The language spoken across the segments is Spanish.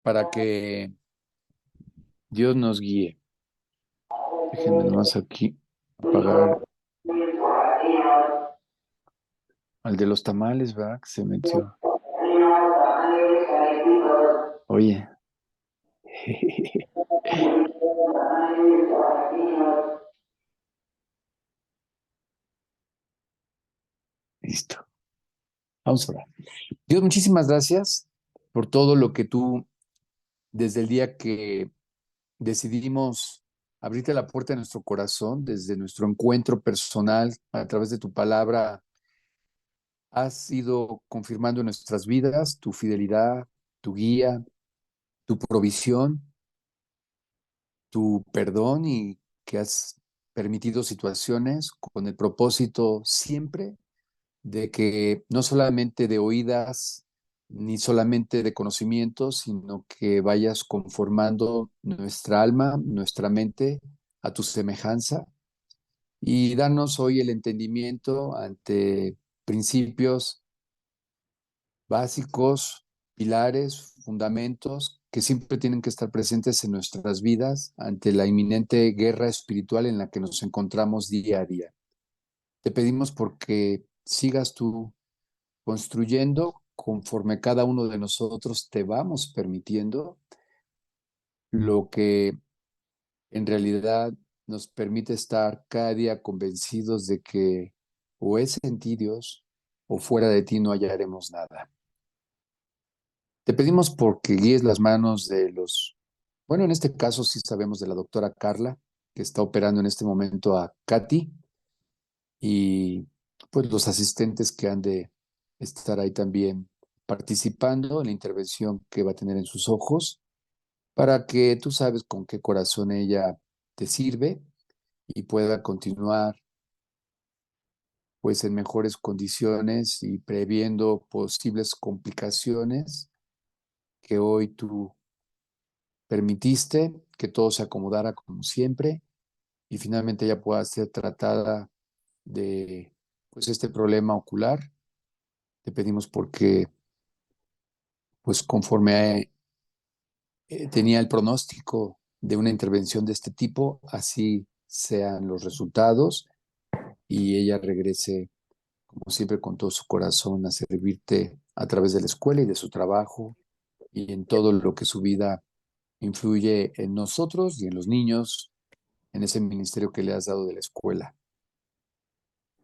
para que Dios nos guíe. Déjenme nomás aquí apagar al de los tamales, ¿verdad? Que se metió. Oye. Listo. Vamos a orar. Dios, muchísimas gracias por todo lo que tú, desde el día que decidimos abrirte la puerta de nuestro corazón, desde nuestro encuentro personal a través de tu palabra, has ido confirmando en nuestras vidas tu fidelidad, tu guía, tu provisión, tu perdón y que has permitido situaciones con el propósito siempre de que no solamente de oídas ni solamente de conocimientos, sino que vayas conformando nuestra alma, nuestra mente a tu semejanza y danos hoy el entendimiento ante principios básicos, pilares, fundamentos que siempre tienen que estar presentes en nuestras vidas ante la inminente guerra espiritual en la que nos encontramos día a día. Te pedimos porque sigas tú construyendo conforme cada uno de nosotros te vamos permitiendo lo que en realidad nos permite estar cada día convencidos de que o es en ti Dios o fuera de ti no hallaremos nada. Te pedimos porque guíes las manos de bueno, en este caso sí sabemos de la doctora Carla, que está operando en este momento a Katy y pues los asistentes que han de estar ahí también participando en la intervención que va a tener en sus ojos, para que tú sabes con qué corazón ella te sirve y pueda continuar pues en mejores condiciones y previendo posibles complicaciones que hoy tú permitiste que todo se acomodara como siempre y finalmente ella pueda ser tratada de pues este problema ocular. Te pedimos porque pues conforme tenía el pronóstico de una intervención de este tipo, así sean los resultados y ella regrese como siempre con todo su corazón a servirte a través de la escuela y de su trabajo y en todo lo que su vida influye en nosotros y en los niños, en ese ministerio que le has dado de la escuela.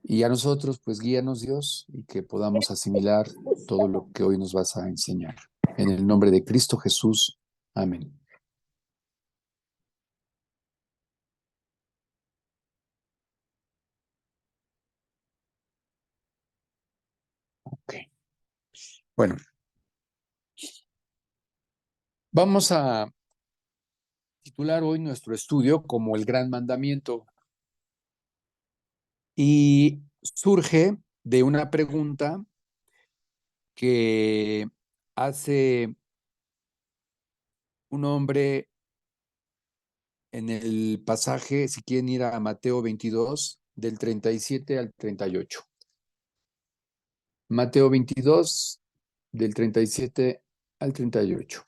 Y a nosotros, pues guíanos Dios y que podamos asimilar todo lo que hoy nos vas a enseñar. En el nombre de Cristo Jesús. Amén. Ok. Bueno, vamos a titular hoy nuestro estudio como el Gran Mandamiento y surge de una pregunta que hace un hombre en el pasaje, si quieren ir a Mateo 22, del 37 al 38. Mateo 22, del 37 al 38.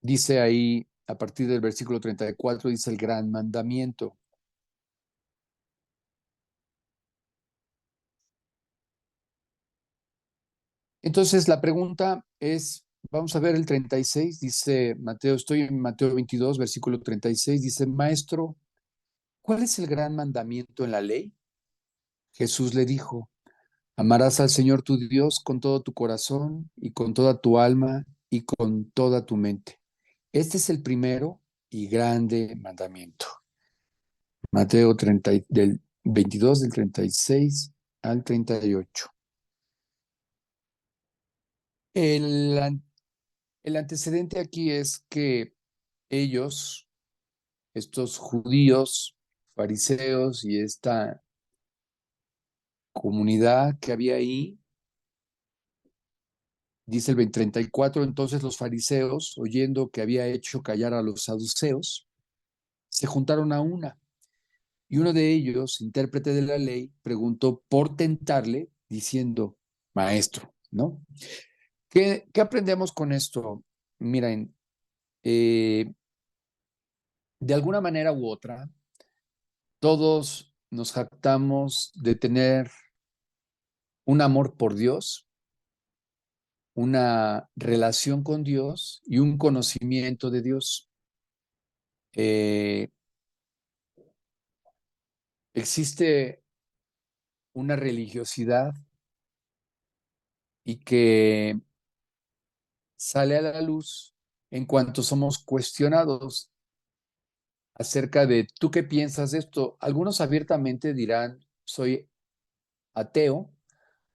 Dice ahí, a partir del versículo 34, dice el gran mandamiento. Entonces la pregunta es, vamos a ver el 36, dice Mateo, estoy en Mateo 22, versículo 36, dice, Maestro, ¿cuál es el gran mandamiento en la ley? Jesús le dijo, amarás al Señor tu Dios con todo tu corazón y con toda tu alma y con toda tu mente. Este es el primero y grande mandamiento. Mateo 30, del 22, del 36 al 38. El, el antecedente aquí es que ellos, estos judíos, fariseos y esta comunidad que había ahí, dice el 34, entonces los fariseos, oyendo que había hecho callar a los saduceos, se juntaron a una. Y uno de ellos, intérprete de la ley, preguntó por tentarle diciendo, maestro, ¿no? ¿Qué aprendemos con esto? Miren, de alguna manera u otra, todos nos jactamos de tener un amor por Dios, una relación con Dios y un conocimiento de Dios. Eh, existe una religiosidad y que sale a la luz en cuanto somos cuestionados acerca de tú qué piensas de esto. Algunos abiertamente dirán, soy ateo,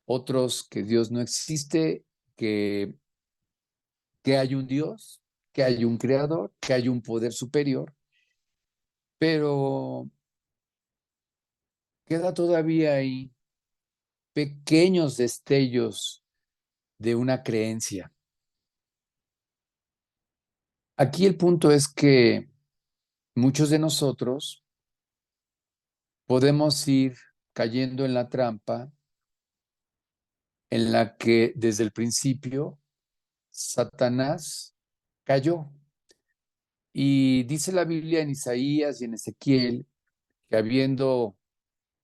otros que Dios no existe, que, que hay un Dios, que hay un creador, que hay un poder superior, pero queda todavía ahí pequeños destellos de una creencia. Aquí el punto es que muchos de nosotros podemos ir cayendo en la trampa en la que desde el principio Satanás cayó. Y dice la Biblia en Isaías y en Ezequiel que habiendo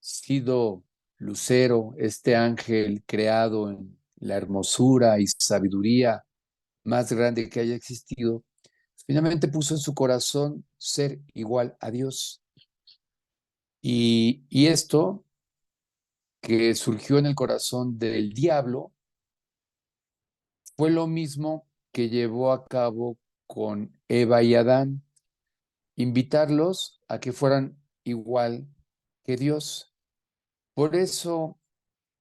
sido Lucero, este ángel creado en la hermosura y sabiduría más grande que haya existido, finalmente puso en su corazón ser igual a Dios. Y esto que surgió en el corazón del diablo fue lo mismo que llevó a cabo con Eva y Adán, invitarlos a que fueran igual que Dios. Por eso,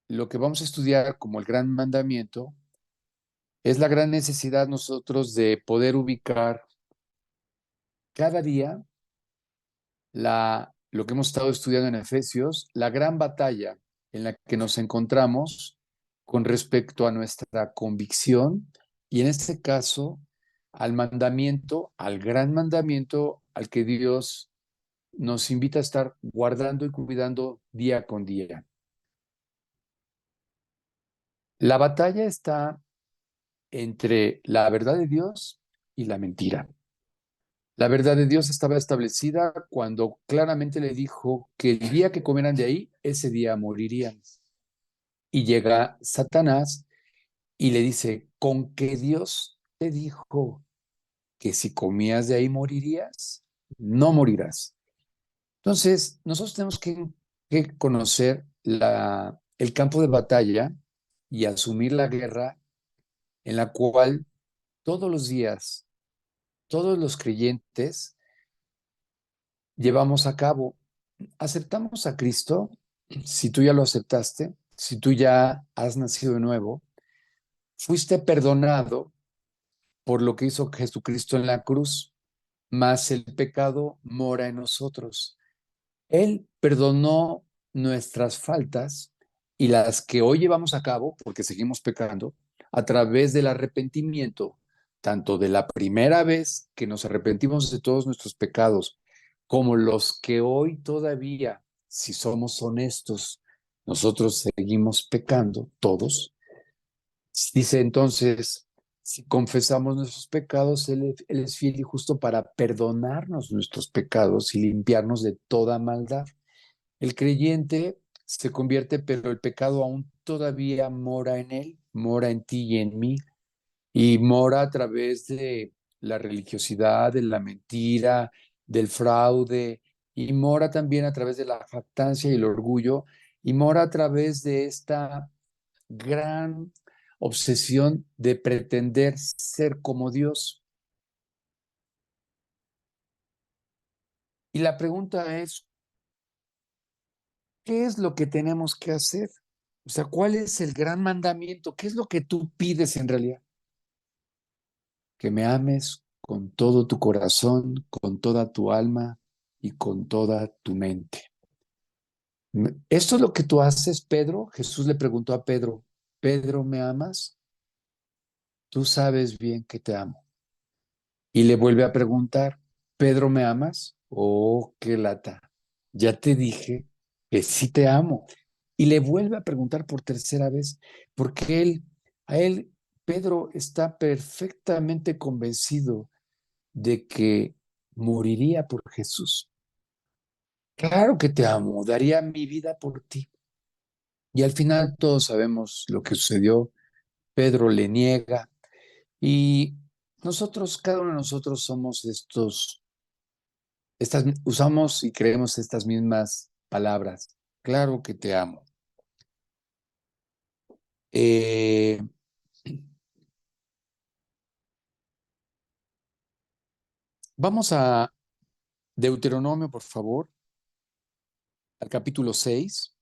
lo que vamos a estudiar como el gran mandamiento es la gran necesidad nosotros de poder ubicar cada día lo que hemos estado estudiando en Efesios, la gran batalla en la que nos encontramos con respecto a nuestra convicción y en este caso al mandamiento, al gran mandamiento al que Dios nos invita a estar guardando y cuidando día con día. La batalla está entre la verdad de Dios y la mentira. La verdad de Dios estaba establecida cuando claramente le dijo que el día que comieran de ahí, ese día morirían. Y llega Satanás y le dice, ¿con qué Dios te dijo que si comías de ahí morirías? No morirás. Entonces, nosotros tenemos que conocer el campo de batalla y asumir la guerra en la cual todos los días, todos los creyentes llevamos a cabo. Aceptamos a Cristo, si tú ya lo aceptaste, si tú ya has nacido de nuevo, fuiste perdonado por lo que hizo Jesucristo en la cruz, mas el pecado mora en nosotros. Él perdonó nuestras faltas y las que hoy llevamos a cabo, porque seguimos pecando, a través del arrepentimiento, tanto de la primera vez que nos arrepentimos de todos nuestros pecados, como los que hoy todavía, si somos honestos, nosotros seguimos pecando, todos. Dice entonces, si confesamos nuestros pecados, Él es fiel y justo para perdonarnos nuestros pecados y limpiarnos de toda maldad. El creyente se convierte, pero el pecado aún todavía mora en él, mora en ti y en mí, y mora a través de la religiosidad, de la mentira, del fraude, y mora también a través de la jactancia y el orgullo, y mora a través de esta gran obsesión de pretender ser como Dios. Y la pregunta es, ¿qué es lo que tenemos que hacer? O sea, ¿cuál es el gran mandamiento? ¿Qué es lo que tú pides en realidad? Que me ames con todo tu corazón, con toda tu alma y con toda tu mente. ¿Esto es lo que tú haces, Pedro? Jesús le preguntó a Pedro, Pedro, ¿me amas? Tú sabes bien que te amo. Y le vuelve a preguntar, Pedro, ¿me amas? Oh, qué lata. Ya te dije que sí te amo. y le vuelve a preguntar por tercera vez, porque Pedro está perfectamente convencido de que moriría por Jesús. Claro que te amo, daría mi vida por ti. Y al final todos sabemos lo que sucedió. Pedro le niega y nosotros, cada uno de nosotros somos usamos y creemos estas mismas palabras. Claro que te amo. Eh, Vamos a Deuteronomio, por favor, al capítulo 6,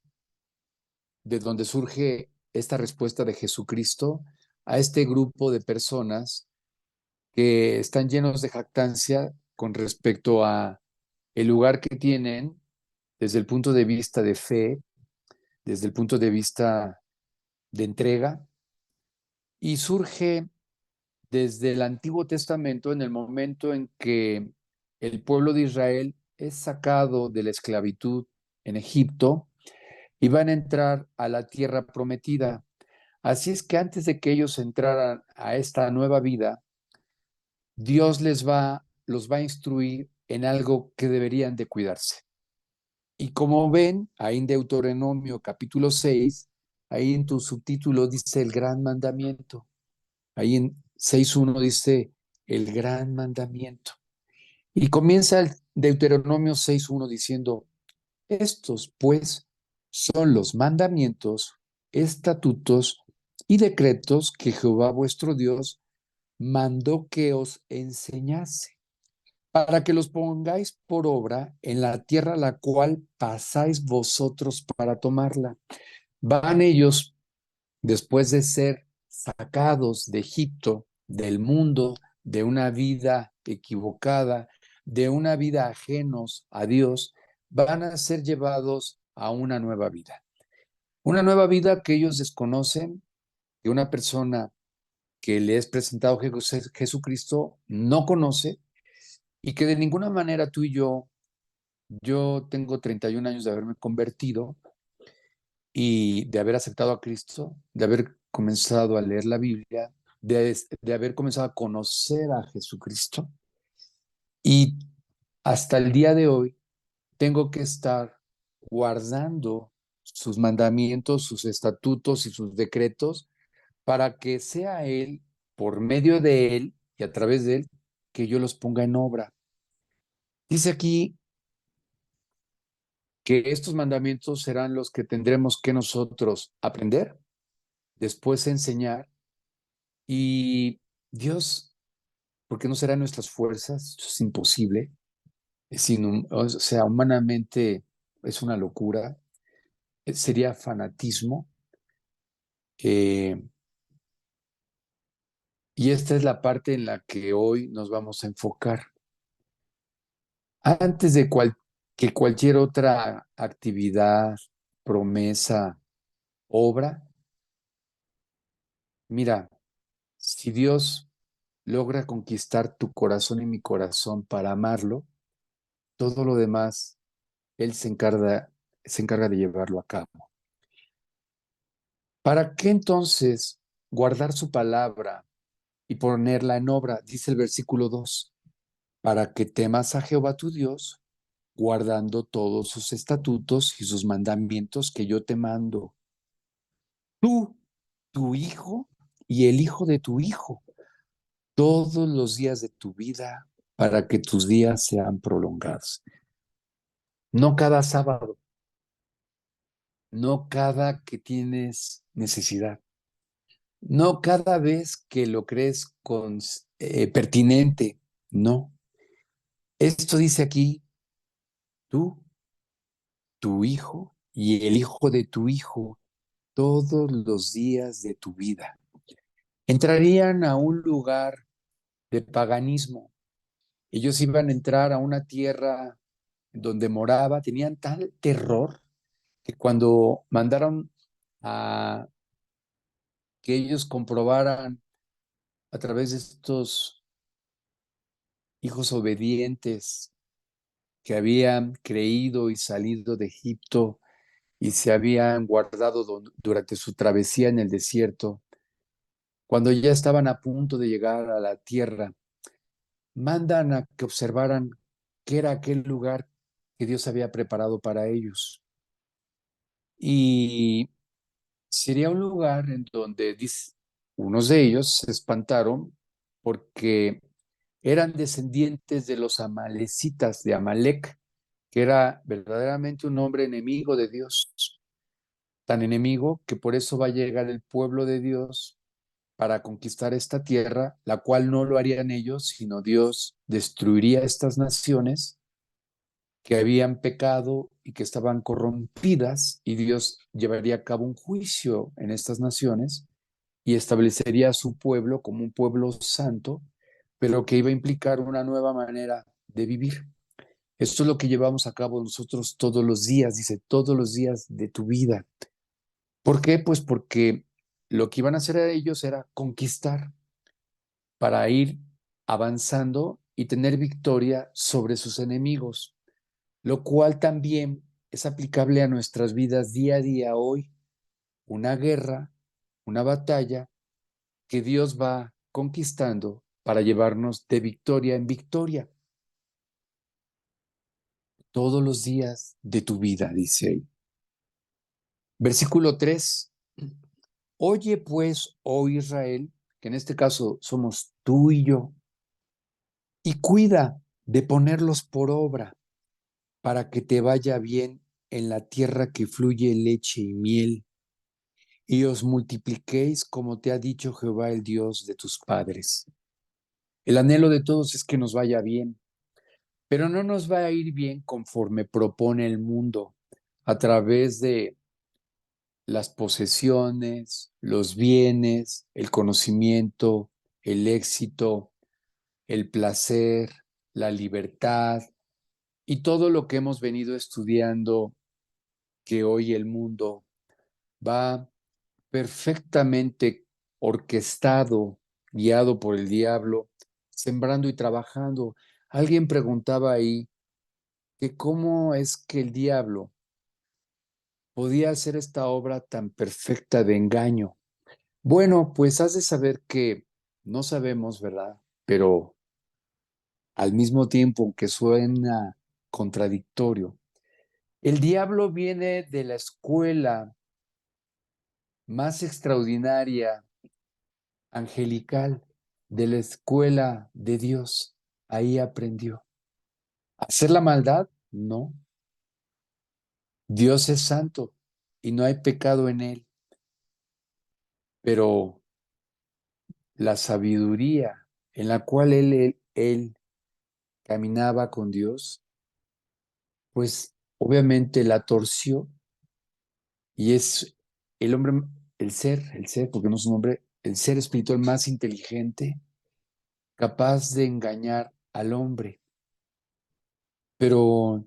de donde surge esta respuesta de Jesucristo a este grupo de personas que están llenos de jactancia con respecto a el lugar que tienen desde el punto de vista de fe, desde el punto de vista de entrega, y surge desde el Antiguo Testamento en el momento en que el pueblo de Israel es sacado de la esclavitud en Egipto y van a entrar a la tierra prometida. Así es que antes de que ellos entraran a esta nueva vida, Dios los va a instruir en algo que deberían de cuidarse. Y como ven, ahí en Deuteronomio capítulo 6, ahí en tu subtítulo dice el gran mandamiento. Ahí en 6.1 dice el gran mandamiento. Y comienza el Deuteronomio 6.1 diciendo, estos pues son los mandamientos, estatutos y decretos que Jehová vuestro Dios mandó que os enseñase, para que los pongáis por obra en la tierra a la cual pasáis vosotros para tomarla. Van ellos, después de ser sacados de Egipto, del mundo, de una vida equivocada, de una vida ajenos a Dios, van a ser llevados a una nueva vida. Una nueva vida que ellos desconocen, que una persona que le es presentado Jesucristo no conoce y que de ninguna manera tú y yo tengo 31 años de haberme convertido y de haber aceptado a Cristo, de haber comenzado a leer la Biblia, de haber comenzado a conocer a Jesucristo y hasta el día de hoy tengo que estar guardando sus mandamientos, sus estatutos y sus decretos para que sea Él, por medio de Él y a través de Él, que yo los ponga en obra. Dice aquí que estos mandamientos serán los que tendremos que nosotros aprender, después enseñar y Dios, porque no serán nuestras fuerzas, eso es imposible, o sea, humanamente es una locura, sería fanatismo. eh, y esta es la parte en la que hoy nos vamos a enfocar. Antes de que cualquier otra actividad, promesa, obra, mira, si Dios logra conquistar tu corazón y mi corazón para amarlo, todo lo demás, Él se encarga de llevarlo a cabo. ¿Para qué entonces guardar su palabra y ponerla en obra? Dice el versículo 2, para que temas a Jehová tu Dios, guardando todos sus estatutos y sus mandamientos que yo te mando. Tú, tu hijo y el hijo de tu hijo, todos los días de tu vida, para que tus días sean prolongados. No cada sábado, no cada que tienes necesidad, no cada vez que lo crees pertinente, no. Esto dice aquí, tú, tu hijo y el hijo de tu hijo, todos los días de tu vida. Entrarían a un lugar de paganismo. Ellos iban a entrar a una tierra donde moraba, tenían tal terror que cuando mandaron a que ellos comprobaran a través de estos hijos obedientes que habían creído y salido de Egipto y se habían guardado durante su travesía en el desierto, cuando ya estaban a punto de llegar a la tierra, mandan a que observaran qué era aquel lugar que Dios había preparado para ellos. Y sería un lugar en donde unos de ellos se espantaron porque eran descendientes de los amalecitas, de Amalec, que era verdaderamente un hombre enemigo de Dios, tan enemigo que por eso va a llegar el pueblo de Dios para conquistar esta tierra, la cual no lo harían ellos, sino Dios destruiría estas naciones que habían pecado y que estaban corrompidas, y Dios llevaría a cabo un juicio en estas naciones y establecería a su pueblo como un pueblo santo, pero que iba a implicar una nueva manera de vivir. Esto es lo que llevamos a cabo nosotros todos los días, dice, todos los días de tu vida. ¿Por qué? Pues porque lo que iban a hacer a ellos era conquistar para ir avanzando y tener victoria sobre sus enemigos, lo cual también es aplicable a nuestras vidas día a día hoy. Una guerra, una batalla que Dios va conquistando para llevarnos de victoria en victoria todos los días de tu vida, dice ahí. Versículo 3. Oye pues, oh Israel, que en este caso somos tú y yo, y cuida de ponerlos por obra para que te vaya bien en la tierra que fluye leche y miel, y os multipliquéis como te ha dicho Jehová, el Dios de tus padres. El anhelo de todos es que nos vaya bien, pero no nos va a ir bien conforme propone el mundo, a través de las posesiones, los bienes, el conocimiento, el éxito, el placer, la libertad y todo lo que hemos venido estudiando, que hoy el mundo va perfectamente orquestado, guiado por el diablo, sembrando y trabajando. Alguien preguntaba ahí que cómo es que el diablo podía hacer esta obra tan perfecta de engaño. Bueno, pues has de saber que no sabemos, ¿verdad? Pero al mismo tiempo, aunque suena contradictorio, el diablo viene de la escuela más extraordinaria, angelical, de la escuela de Dios. Ahí aprendió. ¿Hacer la maldad? No. Dios es santo y no hay pecado en él, pero la sabiduría en la cual él caminaba con Dios, pues obviamente la torció y es el hombre, porque no es un hombre, el ser espiritual más inteligente, capaz de engañar al hombre. Pero,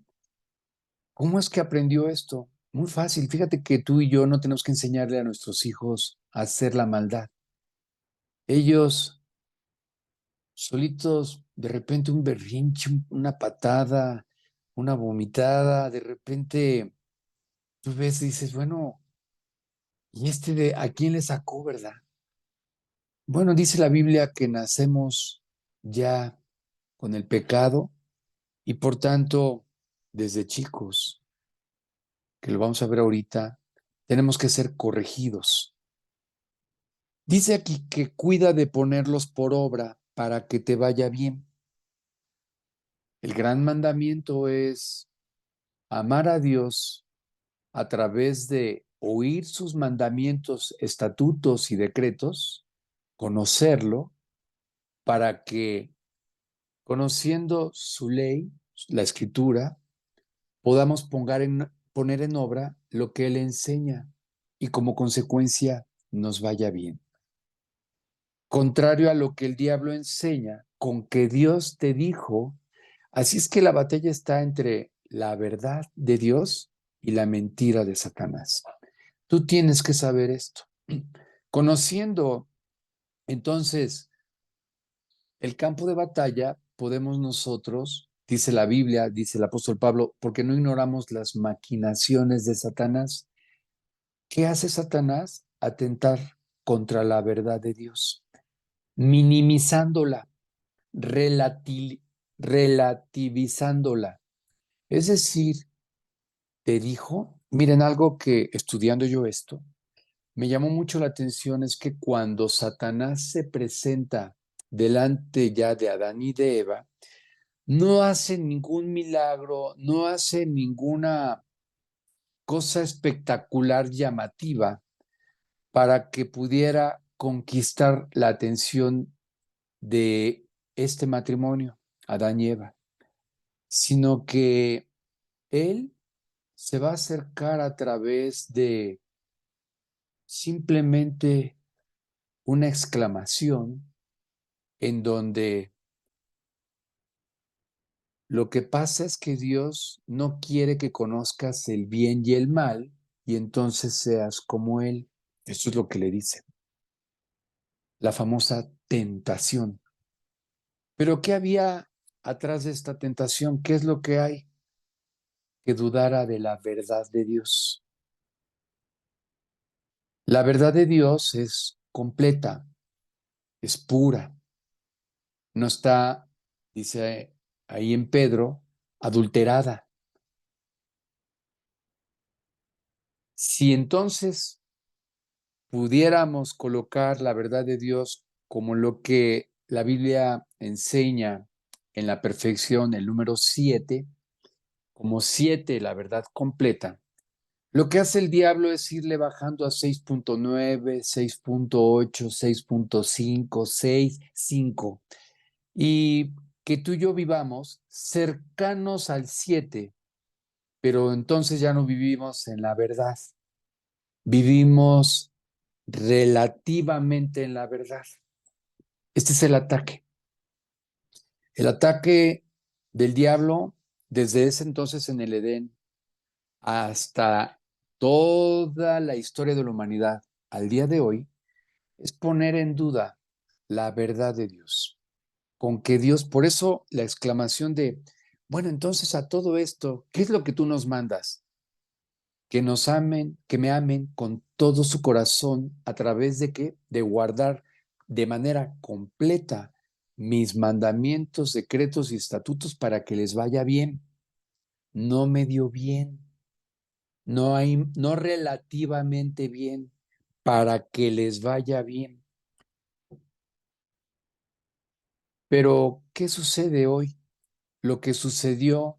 ¿cómo es que aprendió esto? Muy fácil. Fíjate que tú y yo no tenemos que enseñarle a nuestros hijos a hacer la maldad. Ellos solitos, de repente un berrinche, una patada, una vomitada, de repente tú ves y dices, bueno, ¿y este de a quién le sacó, verdad? Bueno, dice la Biblia que nacemos ya con el pecado y por tanto, desde chicos, que lo vamos a ver ahorita, tenemos que ser corregidos. Dice aquí que cuida de ponerlos por obra para que te vaya bien. El gran mandamiento es amar a Dios a través de oír sus mandamientos, estatutos y decretos, conocerlo, para que, conociendo su ley, la escritura, podamos poner en obra lo que Él enseña y como consecuencia nos vaya bien. Contrario a lo que el diablo enseña, con que Dios te dijo, así es que la batalla está entre la verdad de Dios y la mentira de Satanás. Tú tienes que saber esto. Conociendo entonces el campo de batalla, podemos nosotros, dice la Biblia, dice el apóstol Pablo, porque no ignoramos las maquinaciones de Satanás. ¿Qué hace Satanás? Atentar contra la verdad de Dios, minimizándola, relativizándola. Es decir, te dijo, miren, algo que estudiando yo esto, me llamó mucho la atención es que cuando Satanás se presenta delante ya de Adán y de Eva, no hace ningún milagro, no hace ninguna cosa espectacular llamativa para que pudiera conquistar la atención de este matrimonio, Adán y Eva, sino que él se va a acercar a través de simplemente una exclamación en donde lo que pasa es que Dios no quiere que conozcas el bien y el mal y entonces seas como Él. Eso es lo que le dice, la famosa tentación. Pero ¿qué había atrás de esta tentación? ¿Qué es lo que hay? Que dudara de la verdad de Dios. La verdad de Dios es completa, es pura, no está, dice ahí en Pedro, adulterada. Si entonces pudiéramos colocar la verdad de Dios como lo que la Biblia enseña en la perfección, el número 7, como 7, la verdad completa, lo que hace el diablo es irle bajando a 6.9, 6.8, 6.5, 6, 5, y que tú y yo vivamos cercanos al 7, pero entonces ya no vivimos en la verdad, vivimos relativamente en la verdad. Este es el ataque. El ataque del diablo desde ese entonces en el Edén hasta toda la historia de la humanidad al día de hoy es poner en duda la verdad de Dios. Con que Dios, por eso la exclamación de, bueno, entonces a todo esto, ¿qué es lo que tú nos mandas? Que nos amen, que me amen con todo su corazón, ¿a través de qué? De guardar de manera completa mis mandamientos, decretos y estatutos para que les vaya bien. No medio bien, no relativamente bien, para que les vaya bien. Pero, ¿qué sucede hoy? Lo que sucedió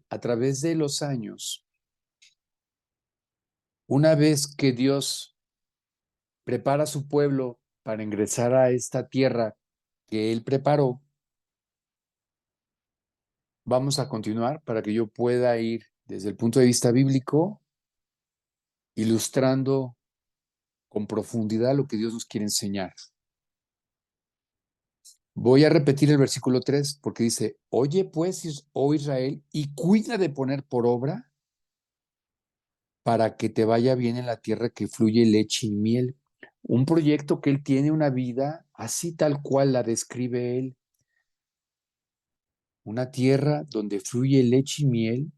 a través de los años, una vez que Dios prepara a su pueblo para ingresar a esta tierra que Él preparó, vamos a continuar para que yo pueda ir desde el punto de vista bíblico, ilustrando con profundidad lo que Dios nos quiere enseñar. Voy a repetir el versículo 3 porque dice, oye pues, oh Israel, y cuida de poner por obra para que te vaya bien en la tierra que fluye leche y miel. Un proyecto que Él tiene, una vida así tal cual la describe Él. Una tierra donde fluye leche y miel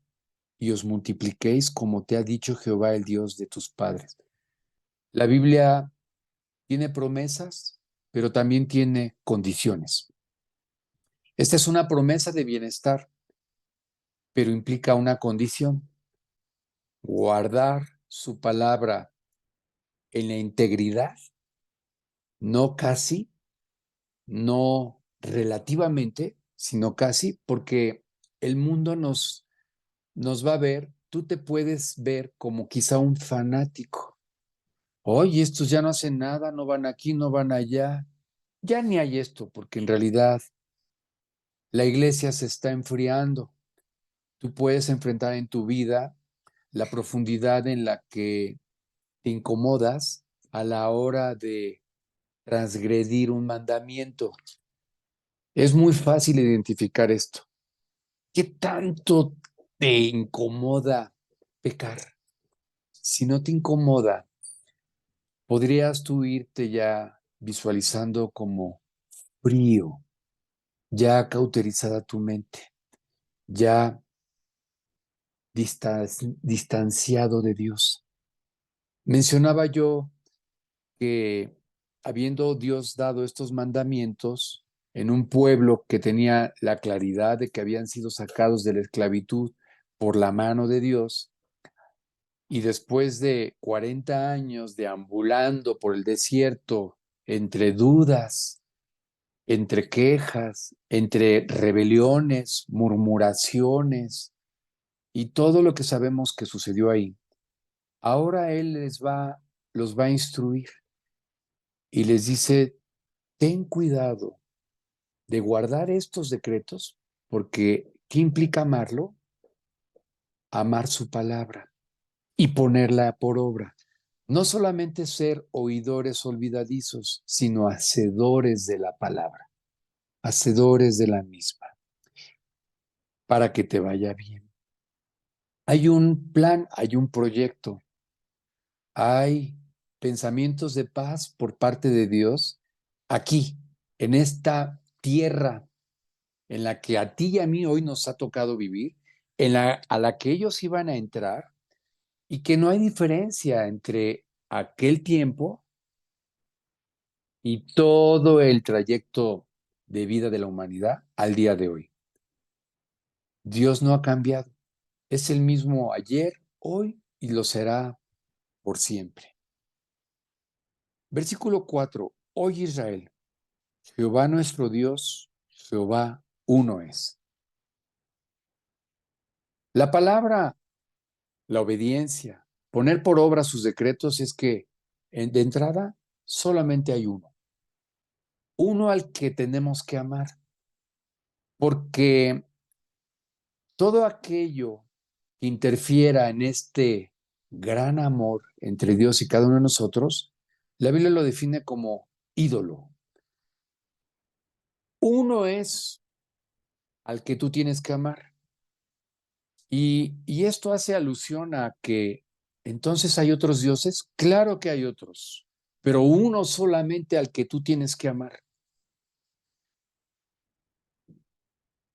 y os multipliquéis como te ha dicho Jehová, el Dios de tus padres. La Biblia tiene promesas, pero también tiene condiciones. Esta es una promesa de bienestar, pero implica una condición: guardar su palabra en la integridad, no casi, no relativamente, sino casi, porque el mundo nos va a ver, tú te puedes ver como quizá un fanático. Oye, estos ya no hacen nada, no van aquí, no van allá. Ya ni hay esto, porque en realidad la iglesia se está enfriando. Tú puedes enfrentar en tu vida la profundidad en la que te incomodas a la hora de transgredir un mandamiento. Es muy fácil identificar esto. ¿Qué tanto te incomoda pecar? Si no te incomoda, podrías tú irte ya visualizando como frío, ya cauterizada tu mente, ya distanciado de Dios. Mencionaba yo que habiendo Dios dado estos mandamientos en un pueblo que tenía la claridad de que habían sido sacados de la esclavitud por la mano de Dios, y después de 40 años deambulando por el desierto entre dudas, entre quejas, entre rebeliones, murmuraciones y todo lo que sabemos que sucedió ahí, ahora Él los va a instruir y les dice, ten cuidado de guardar estos decretos, porque ¿qué implica amarlo? Amar su palabra y ponerla por obra. No solamente ser oidores olvidadizos, sino hacedores de la palabra, hacedores de la misma, para que te vaya bien. Hay un plan, hay un proyecto, hay pensamientos de paz por parte de Dios aquí, en esta tierra en la que a ti y a mí hoy nos ha tocado vivir, a la que ellos iban a entrar, y que no hay diferencia entre aquel tiempo y todo el trayecto de vida de la humanidad al día de hoy. Dios no ha cambiado. Es el mismo ayer, hoy y lo será por siempre. Versículo 4. Oye Israel, Jehová nuestro Dios, Jehová uno es. La palabra, la obediencia, poner por obra sus decretos es que de entrada solamente hay uno. Uno al que tenemos que amar. Porque todo aquello que interfiera en este gran amor entre Dios y cada uno de nosotros, la Biblia lo define como ídolo. Uno es al que tú tienes que amar. Y esto hace alusión a que entonces hay otros dioses. Claro que hay otros, pero uno solamente al que tú tienes que amar.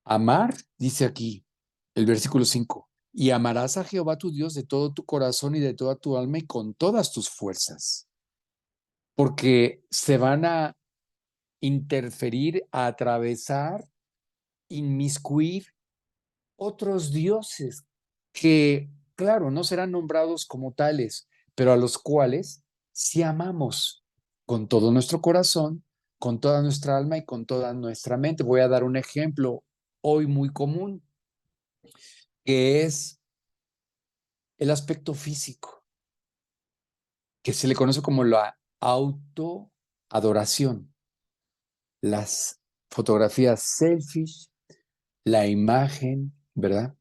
Amar, dice aquí el versículo 5, y amarás a Jehová tu Dios de todo tu corazón y de toda tu alma y con todas tus fuerzas, porque se van a interferir, a atravesar, inmiscuir otros dioses que, claro, no serán nombrados como tales, pero a los cuales sí amamos con todo nuestro corazón, con toda nuestra alma y con toda nuestra mente. Voy a dar un ejemplo hoy muy común, que es el aspecto físico, que se le conoce como la autoadoración, las fotografías selfies, la imagen, ¿verdad?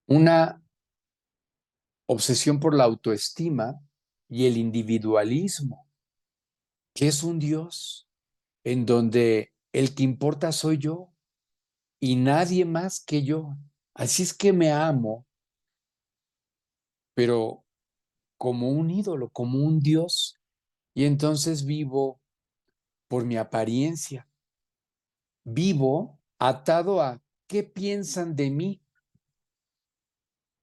Una obsesión por la autoestima y el individualismo, que es un Dios en donde el que importa soy yo y nadie más que yo. Así es que me amo, pero como un ídolo, como un Dios, y entonces vivo por mi apariencia, vivo atado a qué piensan de mí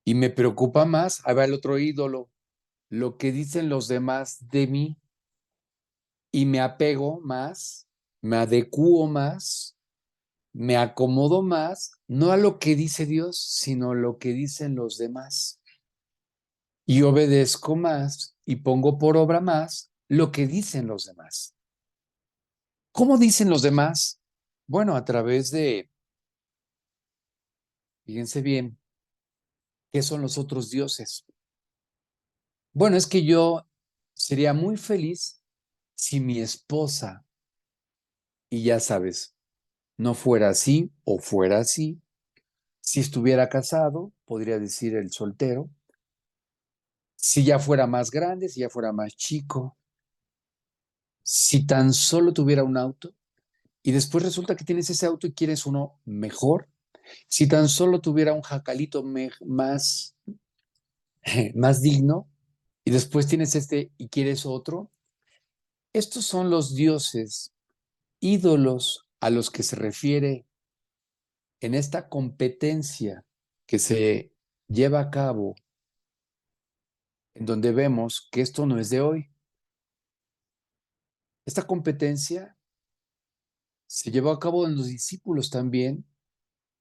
y me preocupa más, ahí va el otro ídolo, lo que dicen los demás de mí y me apego más, me adecuo más, me acomodo más, no a lo que dice Dios, sino a lo que dicen los demás. Y obedezco más y pongo por obra más lo que dicen los demás. ¿Cómo dicen los demás? Bueno, a través de, fíjense bien, ¿qué son los otros dioses? Bueno, es que yo sería muy feliz si mi esposa, y ya sabes, no fuera así o fuera así. Si estuviera casado, podría decir el soltero. Si ya fuera más grande, si ya fuera más chico. Si tan solo tuviera un auto y después resulta que tienes ese auto y quieres uno mejor. Si tan solo tuviera un jacalito más, más digno y después tienes este y quieres otro. Estos son los dioses ídolos a los que se refiere en esta competencia que se lleva a cabo, en donde vemos que esto no es de hoy. Esta competencia se llevó a cabo en los discípulos también,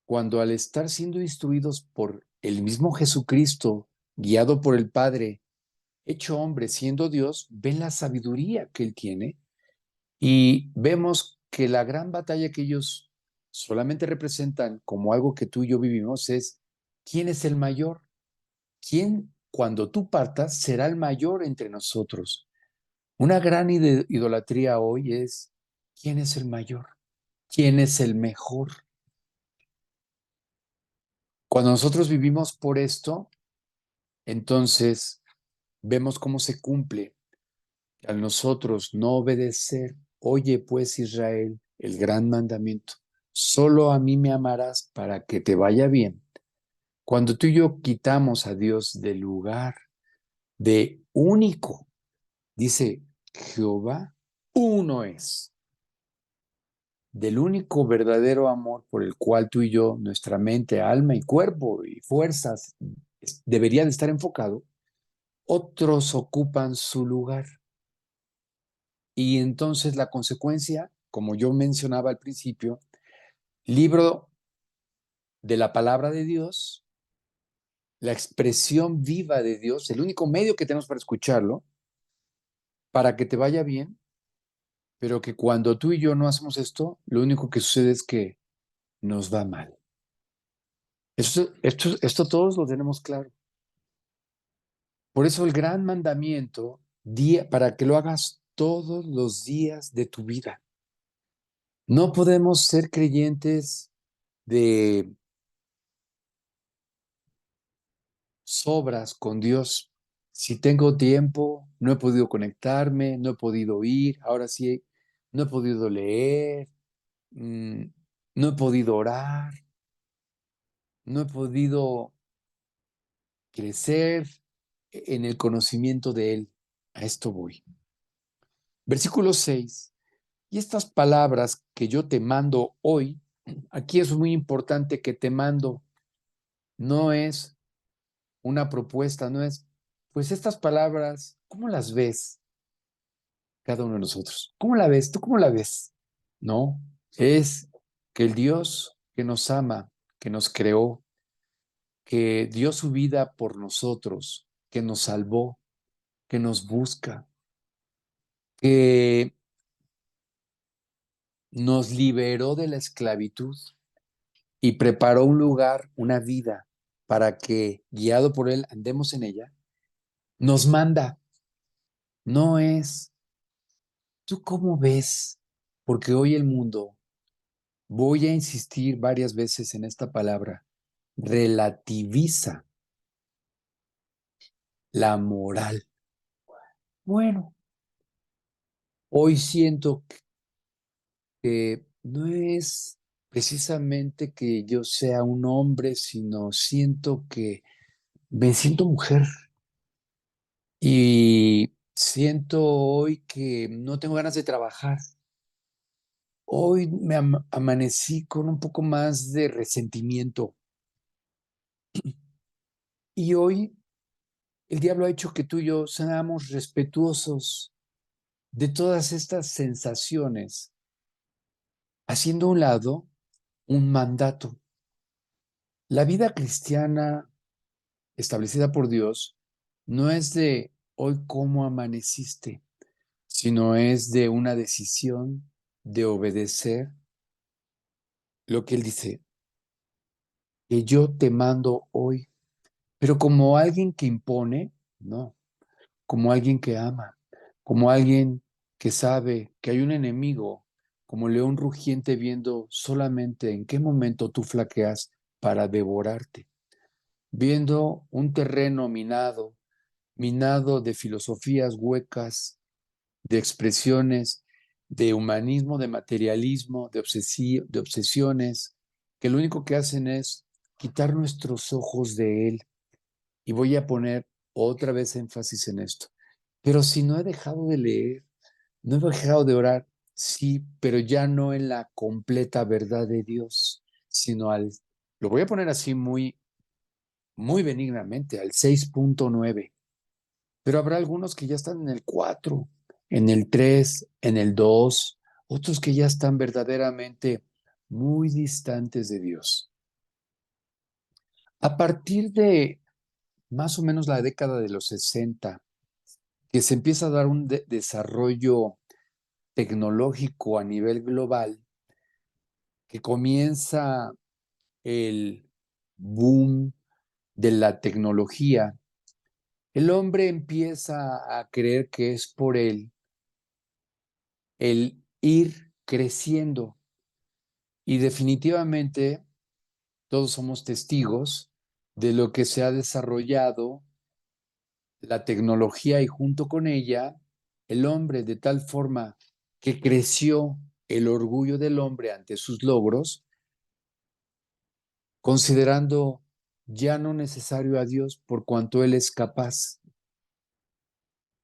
cuando al estar siendo instruidos por el mismo Jesucristo, guiado por el Padre, hecho hombre, siendo Dios, ven la sabiduría que Él tiene y vemos que la gran batalla que ellos solamente representan como algo que tú y yo vivimos es: ¿quién es el mayor? ¿Quién, cuando tú partas, será el mayor entre nosotros? Una gran idolatría hoy es: ¿quién es el mayor? ¿Quién es el mejor? Cuando nosotros vivimos por esto, entonces vemos cómo se cumple. Al nosotros no obedecer, oye pues Israel, el gran mandamiento: solo a mí me amarás para que te vaya bien. Cuando tú y yo quitamos a Dios del lugar de único, dice Jehová, uno es, del único verdadero amor por el cual tú y yo, nuestra mente, alma y cuerpo y fuerzas debería de estar enfocado, otros ocupan su lugar. Y entonces la consecuencia, como yo mencionaba al principio, libro de la palabra de Dios, la expresión viva de Dios, el único medio que tenemos para escucharlo, para que te vaya bien, pero que cuando tú y yo no hacemos esto, lo único que sucede es que nos va mal. Esto todos lo tenemos claro. Por eso el gran mandamiento, para que lo hagas todos los días de tu vida. No podemos ser creyentes de sobras con Dios. Si tengo tiempo, no he podido conectarme, no he podido ir, ahora sí, no he podido leer, mm, no he podido orar, no he podido crecer en el conocimiento de Él. A esto voy. Versículo 6. Y estas palabras que yo te mando hoy, aquí es muy importante que te mando, no es una propuesta, no es, pues estas palabras, ¿cómo las ves cada uno de nosotros? ¿Cómo la ves? ¿Tú cómo la ves? No, es que el Dios que nos ama, que nos creó, que dio su vida por nosotros, que nos salvó, que nos busca, que nos liberó de la esclavitud y preparó un lugar, una vida, para que, guiado por Él, andemos en ella, nos manda. No es, ¿tú cómo ves? Porque hoy el mundo, voy a insistir varias veces en esta palabra, relativiza la moral. Bueno, hoy siento que no es precisamente que yo sea un hombre, sino siento que me siento mujer. Y siento hoy que no tengo ganas de trabajar. Hoy me amanecí con un poco más de resentimiento. Y hoy el diablo ha hecho que tú y yo seamos respetuosos de todas estas sensaciones, haciendo a un lado un mandato. La vida cristiana establecida por Dios no es de hoy cómo amaneciste, sino es de una decisión de obedecer lo que Él dice, que yo te mando hoy, pero como alguien que impone, no, como alguien que ama, como alguien que sabe que hay un enemigo, como león rugiente viendo solamente en qué momento tú flaqueas para devorarte, viendo un terreno minado de filosofías huecas, de expresiones, de humanismo, de materialismo, de obsesiones, que lo único que hacen es quitar nuestros ojos de Él. Y voy a poner otra vez énfasis en esto. Pero si no he dejado de leer, no he dejado de orar, sí, pero ya no en la completa verdad de Dios. sino lo voy a poner así muy benignamente, al 6.9. Pero habrá algunos que ya están en el 4, en el 3, en el 2, otros que ya están verdaderamente muy distantes de Dios. A partir de más o menos la década de los 60, que se empieza a dar un desarrollo tecnológico a nivel global, que comienza el boom de la tecnología, el hombre empieza a creer que es por él el ir creciendo. Y definitivamente todos somos testigos de lo que se ha desarrollado la tecnología y junto con ella el hombre, de tal forma que creció el orgullo del hombre ante sus logros, considerando ya no necesario a Dios por cuanto Él es capaz.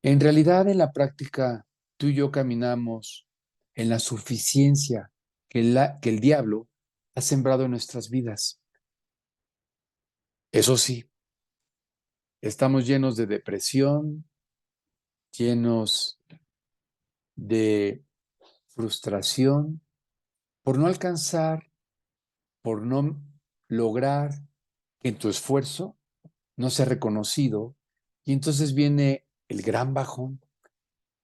En realidad, en la práctica, tú y yo caminamos en la suficiencia que el diablo ha sembrado en nuestras vidas. Eso sí, estamos llenos de depresión, llenos de frustración por no alcanzar, por no lograr que tu esfuerzo no sea reconocido. Y entonces viene el gran bajón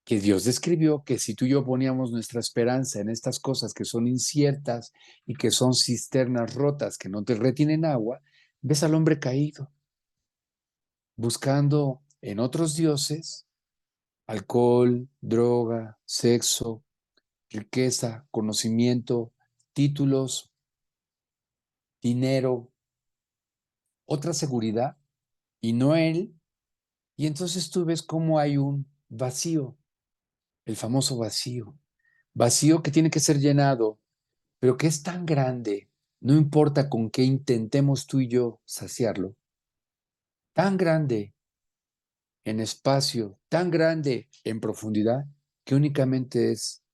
que Dios describió, que si tú y yo poníamos nuestra esperanza en estas cosas que son inciertas y que son cisternas rotas que no te retienen agua, ves al hombre caído, buscando en otros dioses alcohol, droga, sexo, riqueza, conocimiento, títulos, dinero, otra seguridad, y no él. Y entonces tú ves cómo hay un vacío, el famoso vacío, vacío que tiene que ser llenado, pero que es tan grande, no importa con qué intentemos tú y yo saciarlo, tan grande en espacio, tan grande en profundidad, que únicamente es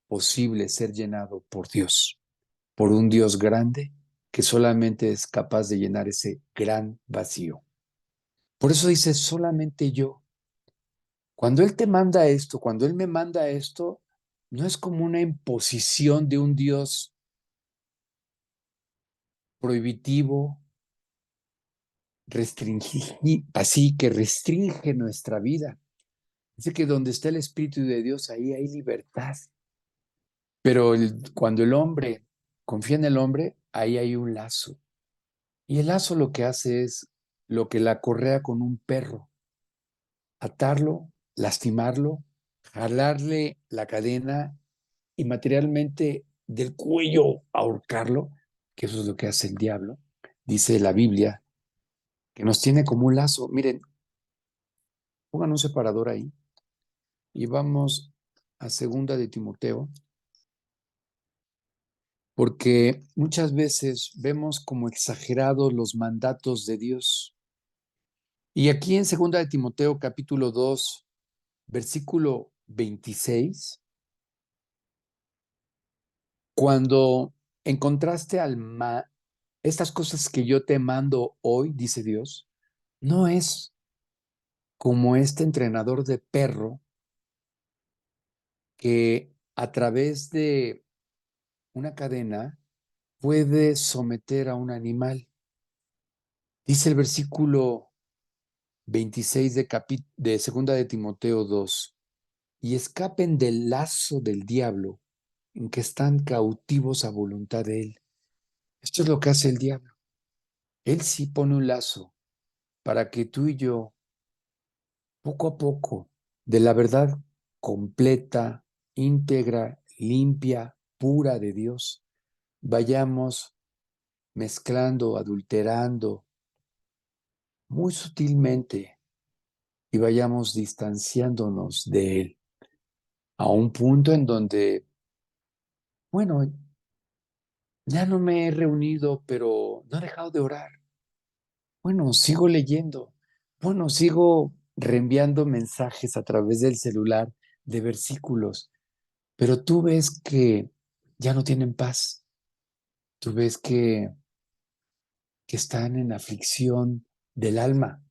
posible ser llenado por Dios, por un Dios grande que solamente es capaz de llenar ese gran vacío. Por eso dice solamente yo. Cuando Él te manda esto, cuando Él me manda esto, no es como una imposición de un Dios prohibitivo, así que restringe nuestra vida. Dice que donde está el Espíritu de Dios, ahí hay libertad. Pero cuando el hombre confía en el hombre, ahí hay un lazo. Y el lazo lo que hace es lo que la correa con un perro, atarlo, lastimarlo, jalarle la cadena y materialmente del cuello ahorcarlo, que eso es lo que hace el diablo. Dice la Biblia que nos tiene como un lazo. Miren, pongan un separador ahí y vamos a segunda de Timoteo, porque muchas veces vemos como exagerados los mandatos de Dios. Y aquí en segunda de Timoteo capítulo 2 versículo 26, cuando encontraste estas cosas que yo te mando hoy, dice Dios, no es como este entrenador de perro que a través de una cadena puede someter a un animal. Dice el versículo 26 de segunda de Timoteo 2, y escapen del lazo del diablo en que están cautivos a voluntad de él. Esto es lo que hace el diablo. Él sí pone un lazo para que tú y yo, poco a poco, de la verdad completa, íntegra, limpia, pura de Dios, vayamos mezclando, adulterando muy sutilmente y vayamos distanciándonos de Él a un punto en donde, bueno, ya no me he reunido, pero no he dejado de orar. Bueno, sigo leyendo. Bueno, sigo reenviando mensajes a través del celular de versículos, pero tú ves que ya no tienen paz. tú ves que están en aflicción del alma.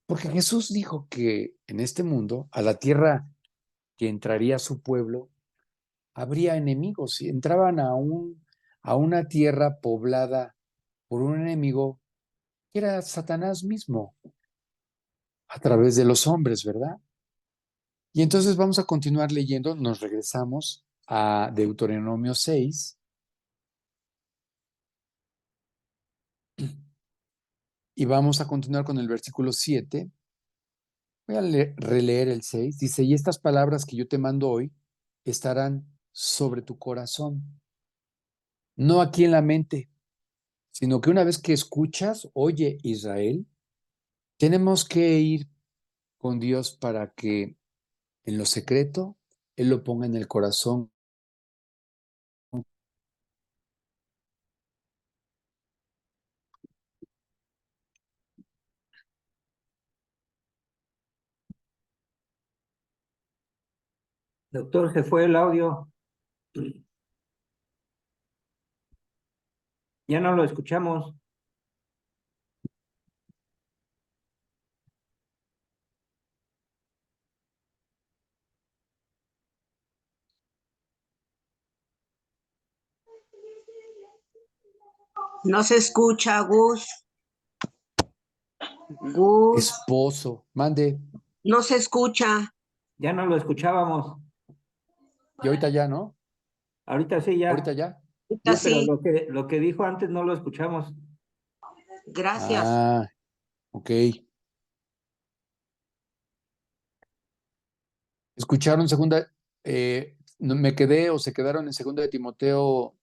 Porque Jesús dijo que en este mundo, a la tierra que entraría su pueblo, habría enemigos y entraban a una tierra poblada por un enemigo que era Satanás mismo, a través de los hombres, ¿verdad? Y entonces vamos a continuar leyendo, nos regresamos a Deuteronomio 6 y vamos a continuar con el versículo 7. Voy a releer el 6. Dice, y estas palabras que yo te mando hoy estarán sobre tu corazón, no aquí en la mente, sino que una vez que escuchas, oye Israel, tenemos que ir con Dios para que en lo secreto Él lo ponga en el corazón. Doctor, se fue el audio. Ya no lo escuchamos. No se escucha, Gus. Gus, Esposo, mande, no se escucha. Ya no lo escuchábamos. y ahorita ya, ¿no? Ahorita sí, Ahorita ya. ya. Sí, pero Sí, lo que dijo antes no lo escuchamos. gracias. Ah, ok. ¿Escucharon segunda? Me quedé o se quedaron en segunda de Timoteo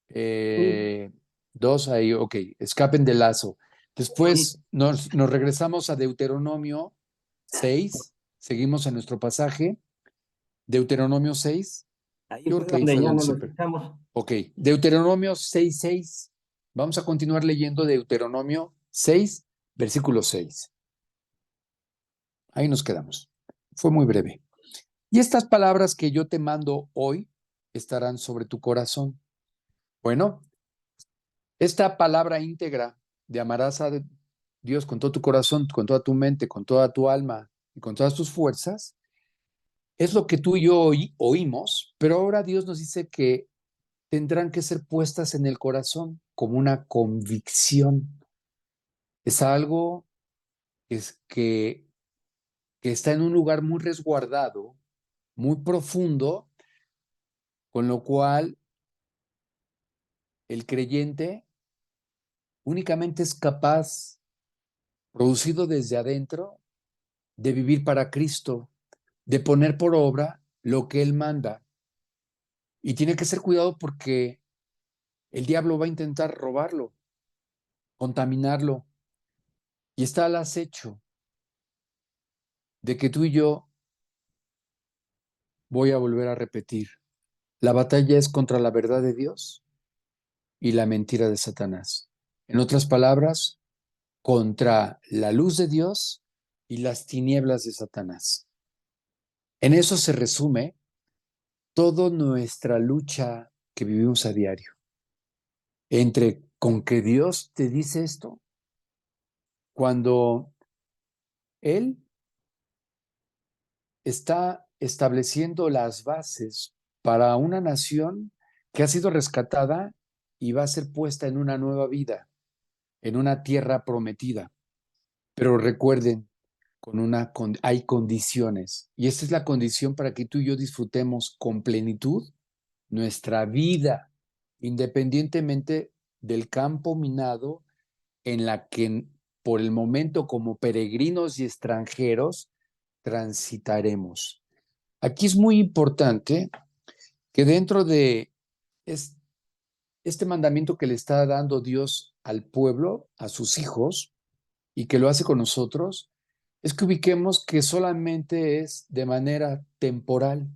Sí, 2 ahí, ok, escapen del lazo. sí. Después nos regresamos a Deuteronomio 6, seguimos en nuestro pasaje, Deuteronomio 6, Ahí yo fue creo que ahí donde fue ya donde no se... lo escuchamos. Ok, Deuteronomio 6:6. Vamos a continuar leyendo Deuteronomio 6, versículo 6. Ahí nos quedamos. Fue muy breve. Y estas palabras que yo te mando hoy estarán sobre tu corazón. Bueno, esta palabra íntegra de amarás a Dios con todo tu corazón, con toda tu mente, con toda tu alma y con todas tus fuerzas, es lo que tú y yo oímos, pero ahora Dios nos dice que tendrán que ser puestas en el corazón como una convicción. Es algo es que está en un lugar muy resguardado, muy profundo, con lo cual el creyente únicamente es capaz, producido desde adentro, de vivir para Cristo, de poner por obra lo que Él manda. Y tiene que ser cuidado porque el diablo va a intentar robarlo, contaminarlo, y está al acecho de que tú y yo, voy a volver a repetir, la batalla es contra la verdad de Dios y la mentira de Satanás. En otras palabras, contra la luz de Dios y las tinieblas de Satanás. En eso se resume toda nuestra lucha que vivimos a diario, entre con que Dios te dice esto, cuando Él está estableciendo las bases para una nación que ha sido rescatada y va a ser puesta en una nueva vida, en una tierra prometida. Pero recuerden, hay condiciones, y esta es la condición para que tú y yo disfrutemos con plenitud nuestra vida, independientemente del campo minado en la que por el momento como peregrinos y extranjeros transitaremos. Aquí es muy importante que dentro de este mandamiento que le está dando Dios al pueblo, a sus hijos, y que lo hace con nosotros, es que ubiquemos que solamente es de manera temporal.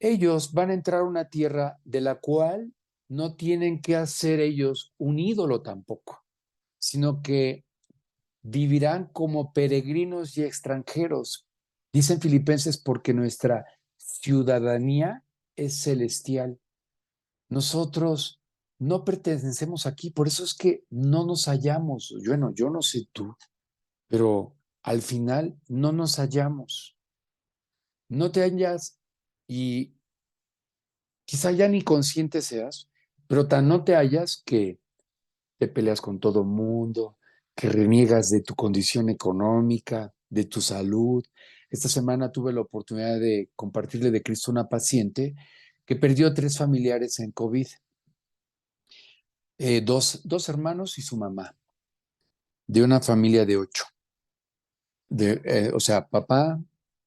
Ellos van a entrar a una tierra de la cual no tienen que hacer ellos un ídolo tampoco, sino que vivirán como peregrinos y extranjeros. Dicen Filipenses porque nuestra ciudadanía es celestial. Nosotros no pertenecemos aquí, por eso es que no nos hallamos. Yo no sé tú, pero al final no nos hallamos. No te hallas y quizá ya ni consciente seas, pero tan no te hallas que te peleas con todo mundo, que reniegas de tu condición económica, de tu salud. Esta semana tuve la oportunidad de compartirle de Cristo a una paciente que perdió 3 familiares en COVID, dos hermanos y su mamá, de una familia de 8. O sea, papá,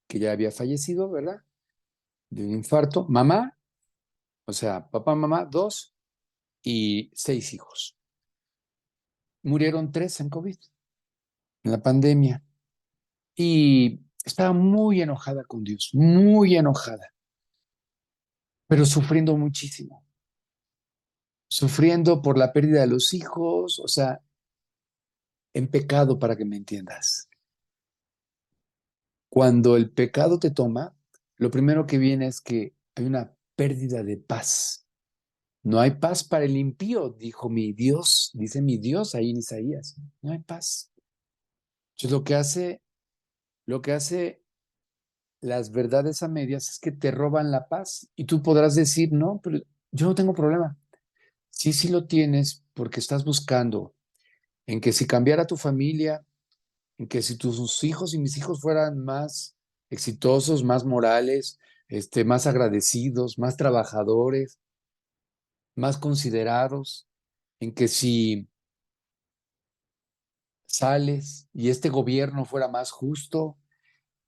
que ya había fallecido, ¿verdad? De un infarto, mamá, o sea, papá, mamá, 2 y 6 hijos. Murieron 3 en COVID, en la pandemia. Y estaba muy enojada con Dios, muy enojada, pero sufriendo muchísimo, sufriendo por la pérdida de los hijos, o sea, en pecado, para que me entiendas. Cuando el pecado te toma, lo primero que viene es que hay una pérdida de paz. No hay paz para el impío, dijo mi Dios, dice mi Dios ahí en Isaías. No hay paz. Entonces lo que hace las verdades a medias es que te roban la paz y tú podrás decir, no, pero yo no tengo problema. Sí, sí lo tienes porque estás buscando en que si cambiara tu familia, en que si tus hijos y mis hijos fueran más exitosos, más morales, más agradecidos, más trabajadores, más considerados, en que si sales y este gobierno fuera más justo,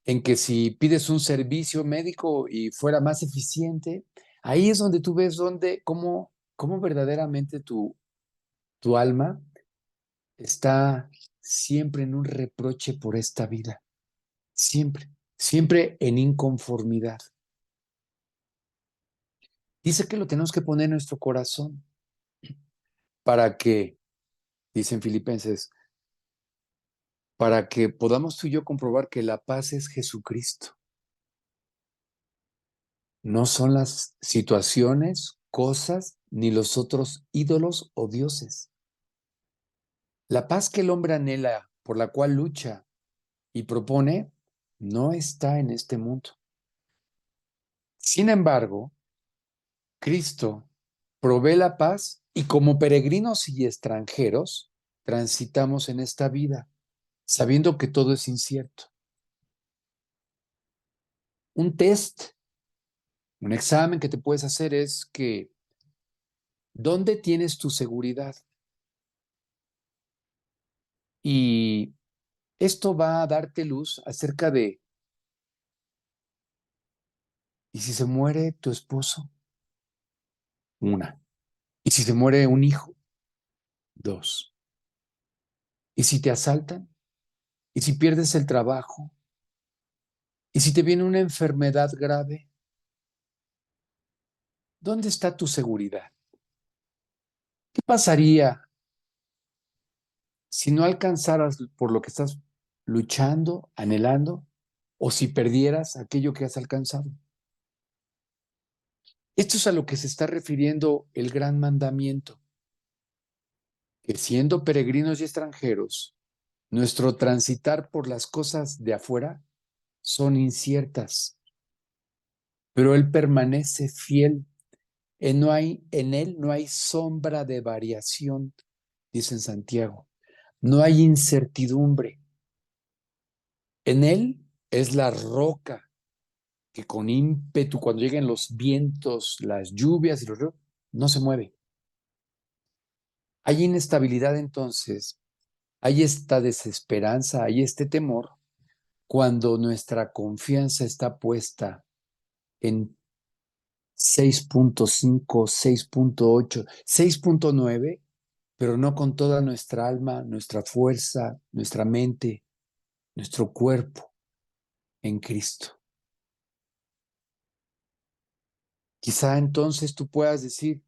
en que si pides un servicio médico y fuera más eficiente, ahí es donde tú ves cómo verdaderamente tu alma está siempre en un reproche por esta vida, siempre, siempre en inconformidad. Dice que lo tenemos que poner en nuestro corazón para que, dicen Filipenses, para que podamos tú y yo comprobar que la paz es Jesucristo. No son las situaciones, cosas, ni los otros ídolos o dioses. La paz que el hombre anhela, por la cual lucha y propone, no está en este mundo. Sin embargo, Cristo provee la paz y como peregrinos y extranjeros transitamos en esta vida, sabiendo que todo es incierto. Un test, un examen que te puedes hacer es que, ¿dónde tienes tu seguridad? Y esto va a darte luz acerca de, ¿y si se muere tu esposo? Una. ¿Y si se muere un hijo? Dos. ¿Y si te asaltan? ¿Y si pierdes el trabajo? ¿Y si te viene una enfermedad grave? ¿Dónde está tu seguridad? ¿Qué pasaría si no alcanzaras por lo que estás luchando, anhelando, o si perdieras aquello que has alcanzado? Esto es a lo que se está refiriendo el gran mandamiento, que siendo peregrinos y extranjeros, nuestro transitar por las cosas de afuera son inciertas, pero Él permanece fiel. En Él no hay sombra de variación, dice en Santiago. No hay incertidumbre. En Él es la roca que con ímpetu, cuando lleguen los vientos, las lluvias y los ríos, no se mueve. Hay inestabilidad entonces, hay esta desesperanza, hay este temor cuando nuestra confianza está puesta en 6.5, 6.8, 6.9, pero no con toda nuestra alma, nuestra fuerza, nuestra mente, nuestro cuerpo en Cristo. Quizá entonces tú puedas decir,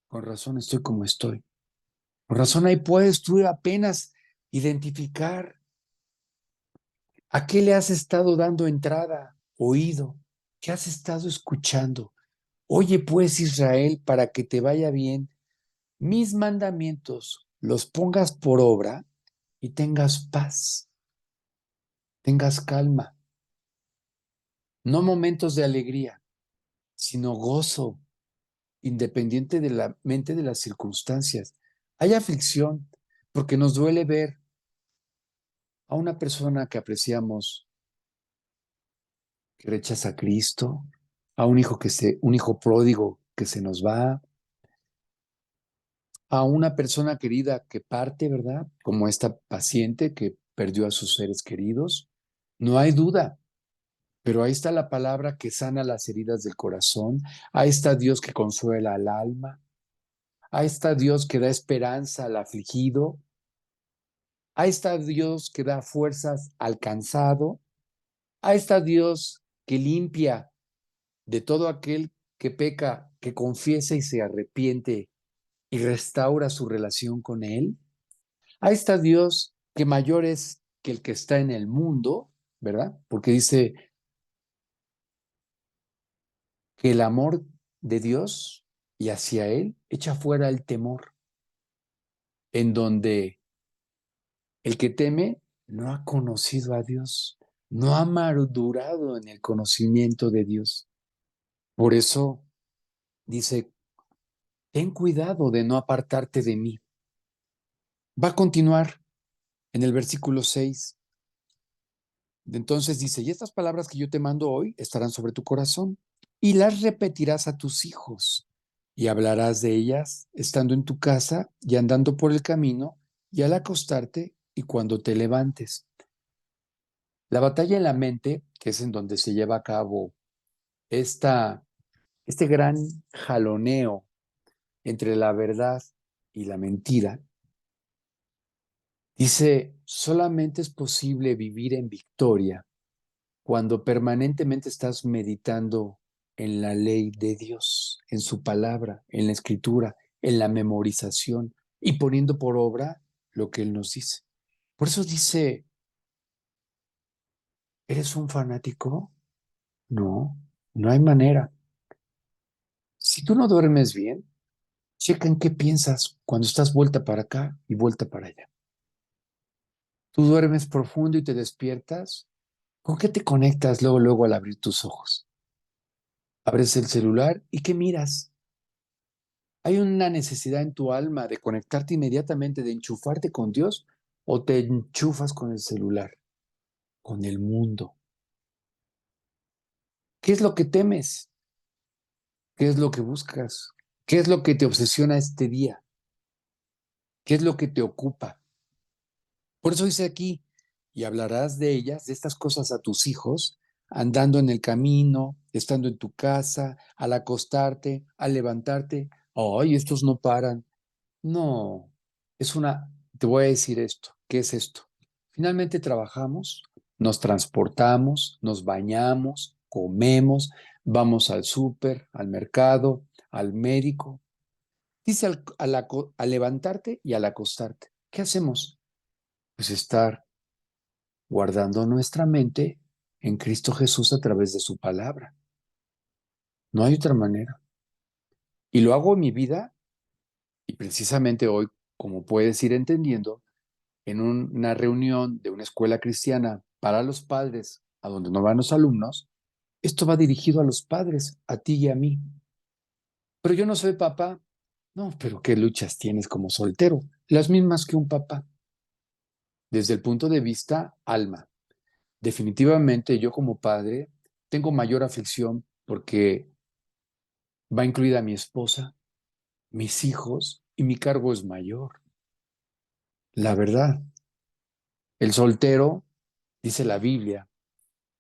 con razón estoy como estoy. Con razón ahí puedes tú apenas identificar a qué le has estado dando entrada, oído, qué has estado escuchando. Oye pues Israel, para que te vaya bien, mis mandamientos los pongas por obra y tengas paz, tengas calma, no momentos de alegría, sino gozo, independiente de la mente de las circunstancias. Hay aflicción porque nos duele ver a una persona que apreciamos que rechaza a Cristo, a un hijo pródigo que se nos va, a una persona querida que parte, ¿verdad? Como esta paciente que perdió a sus seres queridos. No hay duda, pero ahí está la palabra que sana las heridas del corazón. Ahí está Dios que consuela al alma. Ahí está Dios que da esperanza al afligido. Ahí está Dios que da fuerzas al cansado. Ahí está Dios que limpia de todo aquel que peca, que confiesa y se arrepiente y restaura su relación con Él. Ahí está Dios que mayor es que el que está en el mundo, ¿verdad? Porque dice que el amor de Dios y hacia Él echa fuera el temor, en donde el que teme no ha conocido a Dios, no ha madurado en el conocimiento de Dios. Por eso dice, ten cuidado de no apartarte de mí. Va a continuar en el versículo 6. Entonces dice, y estas palabras que yo te mando hoy estarán sobre tu corazón y las repetirás a tus hijos y hablarás de ellas estando en tu casa y andando por el camino y al acostarte y cuando te levantes. La batalla en la mente, que es en donde se lleva a cabo este gran jaloneo entre la verdad y la mentira, dice, solamente es posible vivir en victoria cuando permanentemente estás meditando en la ley de Dios, en su palabra, en la escritura, en la memorización y poniendo por obra lo que Él nos dice. Por eso dice, ¿eres un fanático? No, no hay manera. Si tú no duermes bien, checa en qué piensas cuando estás vuelta para acá y vuelta para allá. Tú duermes profundo y te despiertas. ¿Con qué te conectas luego al abrir tus ojos? Abres el celular y ¿qué miras? ¿Hay una necesidad en tu alma de conectarte inmediatamente, de enchufarte con Dios o te enchufas con el celular, con el mundo? ¿Qué es lo que temes? ¿Qué es lo que buscas? ¿Qué es lo que te obsesiona este día? ¿Qué es lo que te ocupa? Por eso dice aquí, y hablarás de ellas, de estas cosas a tus hijos, andando en el camino, estando en tu casa, al acostarte, al levantarte. Ay, estos no paran. No, te voy a decir esto, ¿qué es esto? Finalmente trabajamos, nos transportamos, nos bañamos, comemos, vamos al súper, al mercado, al médico. Dice al levantarte y al acostarte. ¿Qué hacemos? Pues estar guardando nuestra mente en Cristo Jesús a través de su palabra. No hay otra manera. Y lo hago en mi vida y precisamente hoy, como puedes ir entendiendo, en una reunión de una escuela cristiana para los padres, a donde no van los alumnos, esto va dirigido a los padres, a ti y a mí. Pero yo no soy papá. No, pero ¿qué luchas tienes como soltero? Las mismas que un papá. Desde el punto de vista alma. Definitivamente yo como padre tengo mayor aflicción porque va incluida mi esposa, mis hijos y mi cargo es mayor. La verdad, el soltero, dice la Biblia,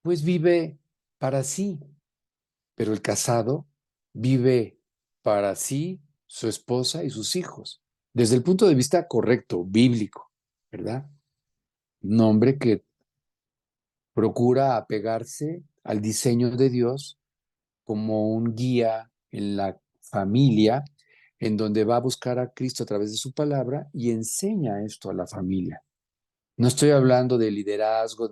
pues vive para sí, pero el casado vive para sí, su esposa y sus hijos, desde el punto de vista correcto, bíblico, ¿verdad? Un hombre que procura apegarse al diseño de Dios como un guía en la familia, en donde va a buscar a Cristo a través de su palabra y enseña esto a la familia. No estoy hablando de liderazgo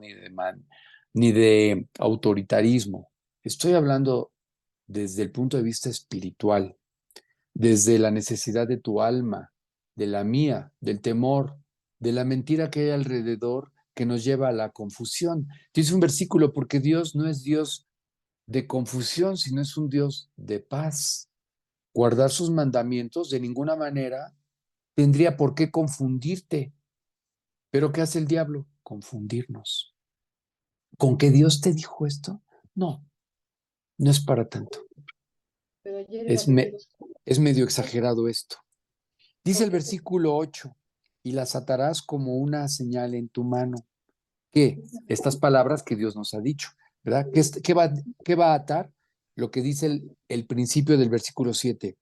ni de autoritarismo. Estoy hablando desde el punto de vista espiritual, desde la necesidad de tu alma, de la mía, del temor, de la mentira que hay alrededor que nos lleva a la confusión. Dice un versículo, porque Dios no es Dios de confusión, sino es un Dios de paz. Guardar sus mandamientos de ninguna manera tendría por qué confundirte. ¿Pero qué hace el diablo? Confundirnos. ¿Con que Dios te dijo esto? No, no es para tanto. Es medio exagerado esto. Dice el versículo 8, y las atarás como una señal en tu mano. ¿Qué? Estas palabras que Dios nos ha dicho, ¿verdad? ¿Qué va a atar? Lo que dice el principio del versículo 7.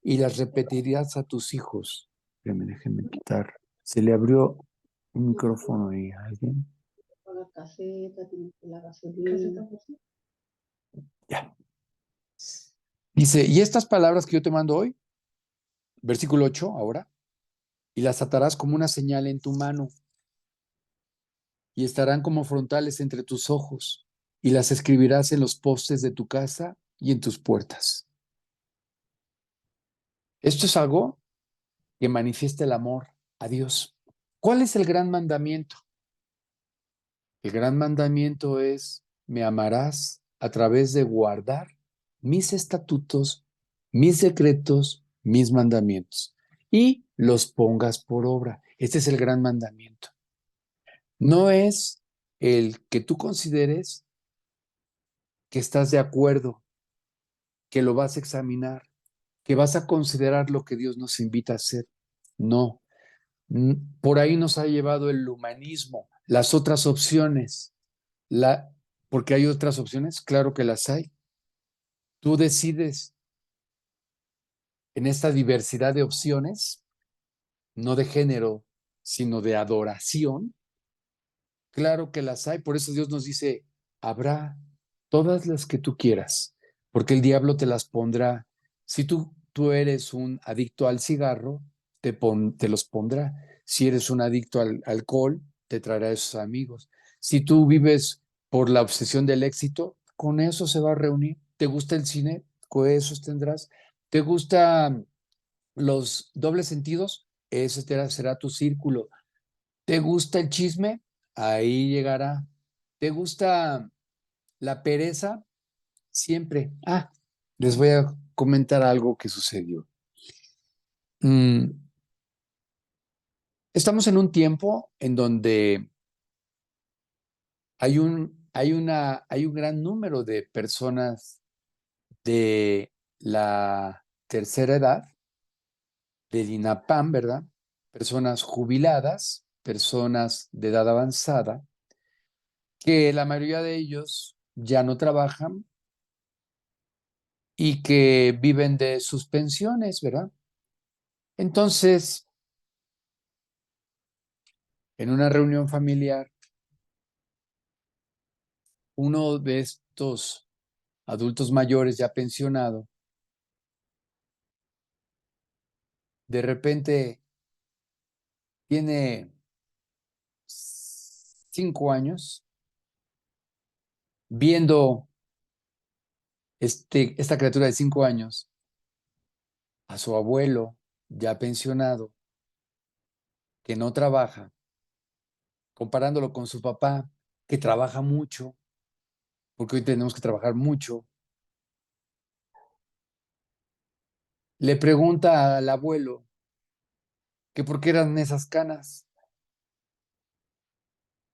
Y las repetirás a tus hijos. Déjenme quitar. Se le abrió un micrófono ahí a alguien. Ya. Dice, y estas palabras que yo te mando hoy, versículo 8 ahora, y las atarás como una señal en tu mano, y estarán como frontales entre tus ojos, y las escribirás en los postes de tu casa y en tus puertas. Esto es algo que manifiesta el amor a Dios. ¿Cuál es el gran mandamiento? El gran mandamiento es, me amarás a través de guardar mis estatutos, mis decretos, mis mandamientos, y los pongas por obra. Este es el gran mandamiento. No es el que tú consideres que estás de acuerdo, que lo vas a examinar, que vas a considerar lo que Dios nos invita a hacer. No. Por ahí nos ha llevado el humanismo, las otras opciones. Porque hay otras opciones, claro que las hay. Tú decides en esta diversidad de opciones, no de género, sino de adoración. Claro que las hay, por eso Dios nos dice, habrá todas las que tú quieras, porque el diablo te las pondrá. Si tú eres un adicto al cigarro, te los pondrá. Si eres un adicto al alcohol, te traerá esos amigos. Si tú vives por la obsesión del éxito, con eso se va a reunir. ¿Te gusta el cine? Con esos tendrás. ¿Te gustan los dobles sentidos? Ese será tu círculo. ¿Te gusta el chisme? Ahí llegará. ¿Te gusta la pereza? Siempre. Les voy a comentar algo que sucedió. Estamos en un tiempo en donde hay un gran número de personas de la tercera edad, del INAPAM, ¿verdad? Personas jubiladas, personas de edad avanzada, que la mayoría de ellos ya no trabajan y que viven de sus pensiones, ¿verdad? Entonces, en una reunión familiar, uno de estos adultos mayores ya pensionado, de repente tiene 5 años viendo esta criatura de 5 años a su abuelo ya pensionado, que no trabaja, comparándolo con su papá, que trabaja mucho, porque hoy tenemos que trabajar mucho. Le pregunta al abuelo que por qué eran esas canas,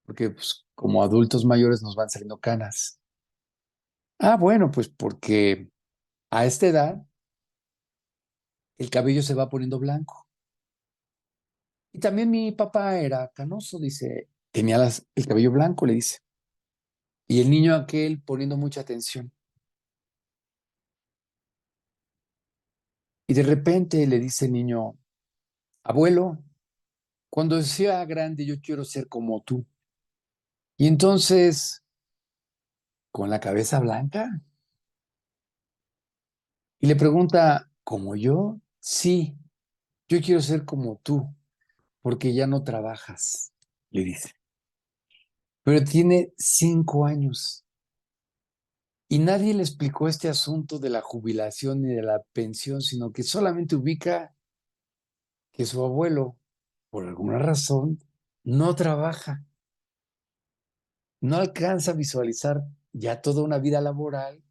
porque pues, como adultos mayores nos van saliendo canas. Bueno, pues porque a esta edad el cabello se va poniendo blanco. Y también mi papá era canoso, dice, tenía el cabello blanco, le dice. Y el niño aquel poniendo mucha atención. Y de repente le dice el niño, abuelo, cuando sea grande yo quiero ser como tú. Y entonces, con la cabeza blanca, y le pregunta, ¿como yo? Sí, yo quiero ser como tú, porque ya no trabajas, le dice. Pero tiene 5 años Y nadie le explicó este asunto de la jubilación ni de la pensión, sino que solamente ubica que su abuelo, por alguna razón, no trabaja, no alcanza a visualizar ya toda una vida laboral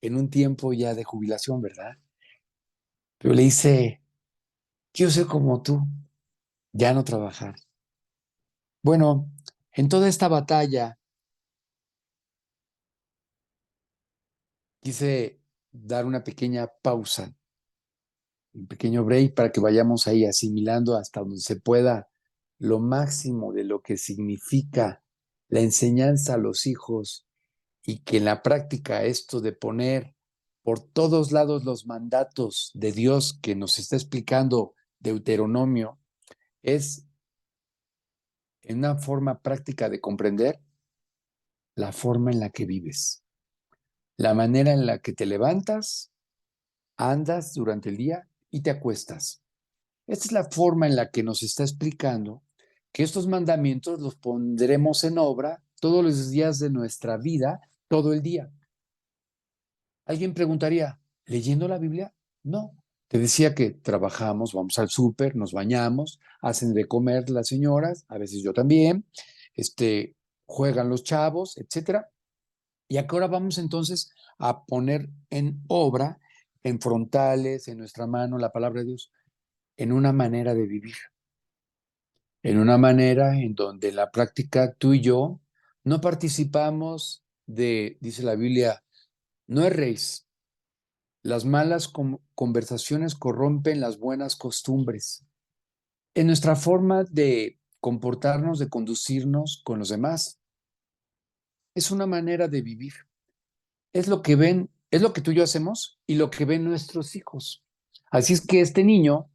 en un tiempo ya de jubilación, ¿verdad? Pero le dice, quiero ser como tú, ya no trabajar. Bueno, en toda esta batalla quise dar una pequeña pausa, un pequeño break para que vayamos ahí asimilando hasta donde se pueda lo máximo de lo que significa la enseñanza a los hijos y que en la práctica esto de poner por todos lados los mandatos de Dios que nos está explicando Deuteronomio es en una forma práctica de comprender la forma en la que vives, la manera en la que te levantas, andas durante el día y te acuestas. Esta es la forma en la que nos está explicando que estos mandamientos los pondremos en obra todos los días de nuestra vida, todo el día. Alguien preguntaría, ¿leyendo la Biblia? No. Te decía que trabajamos, vamos al súper, nos bañamos, hacen de comer las señoras, a veces yo también, juegan los chavos, etcétera. Y acá ahora vamos entonces a poner en obra, en frontales, en nuestra mano, la palabra de Dios, en una manera de vivir, en una manera en donde en la práctica tú y yo no participamos de, dice la Biblia, no erréis. Las malas conversaciones corrompen las buenas costumbres. En nuestra forma de comportarnos, de conducirnos con los demás, es una manera de vivir. Es lo que ven, es lo que tú y yo hacemos y lo que ven nuestros hijos. Así es que este niño,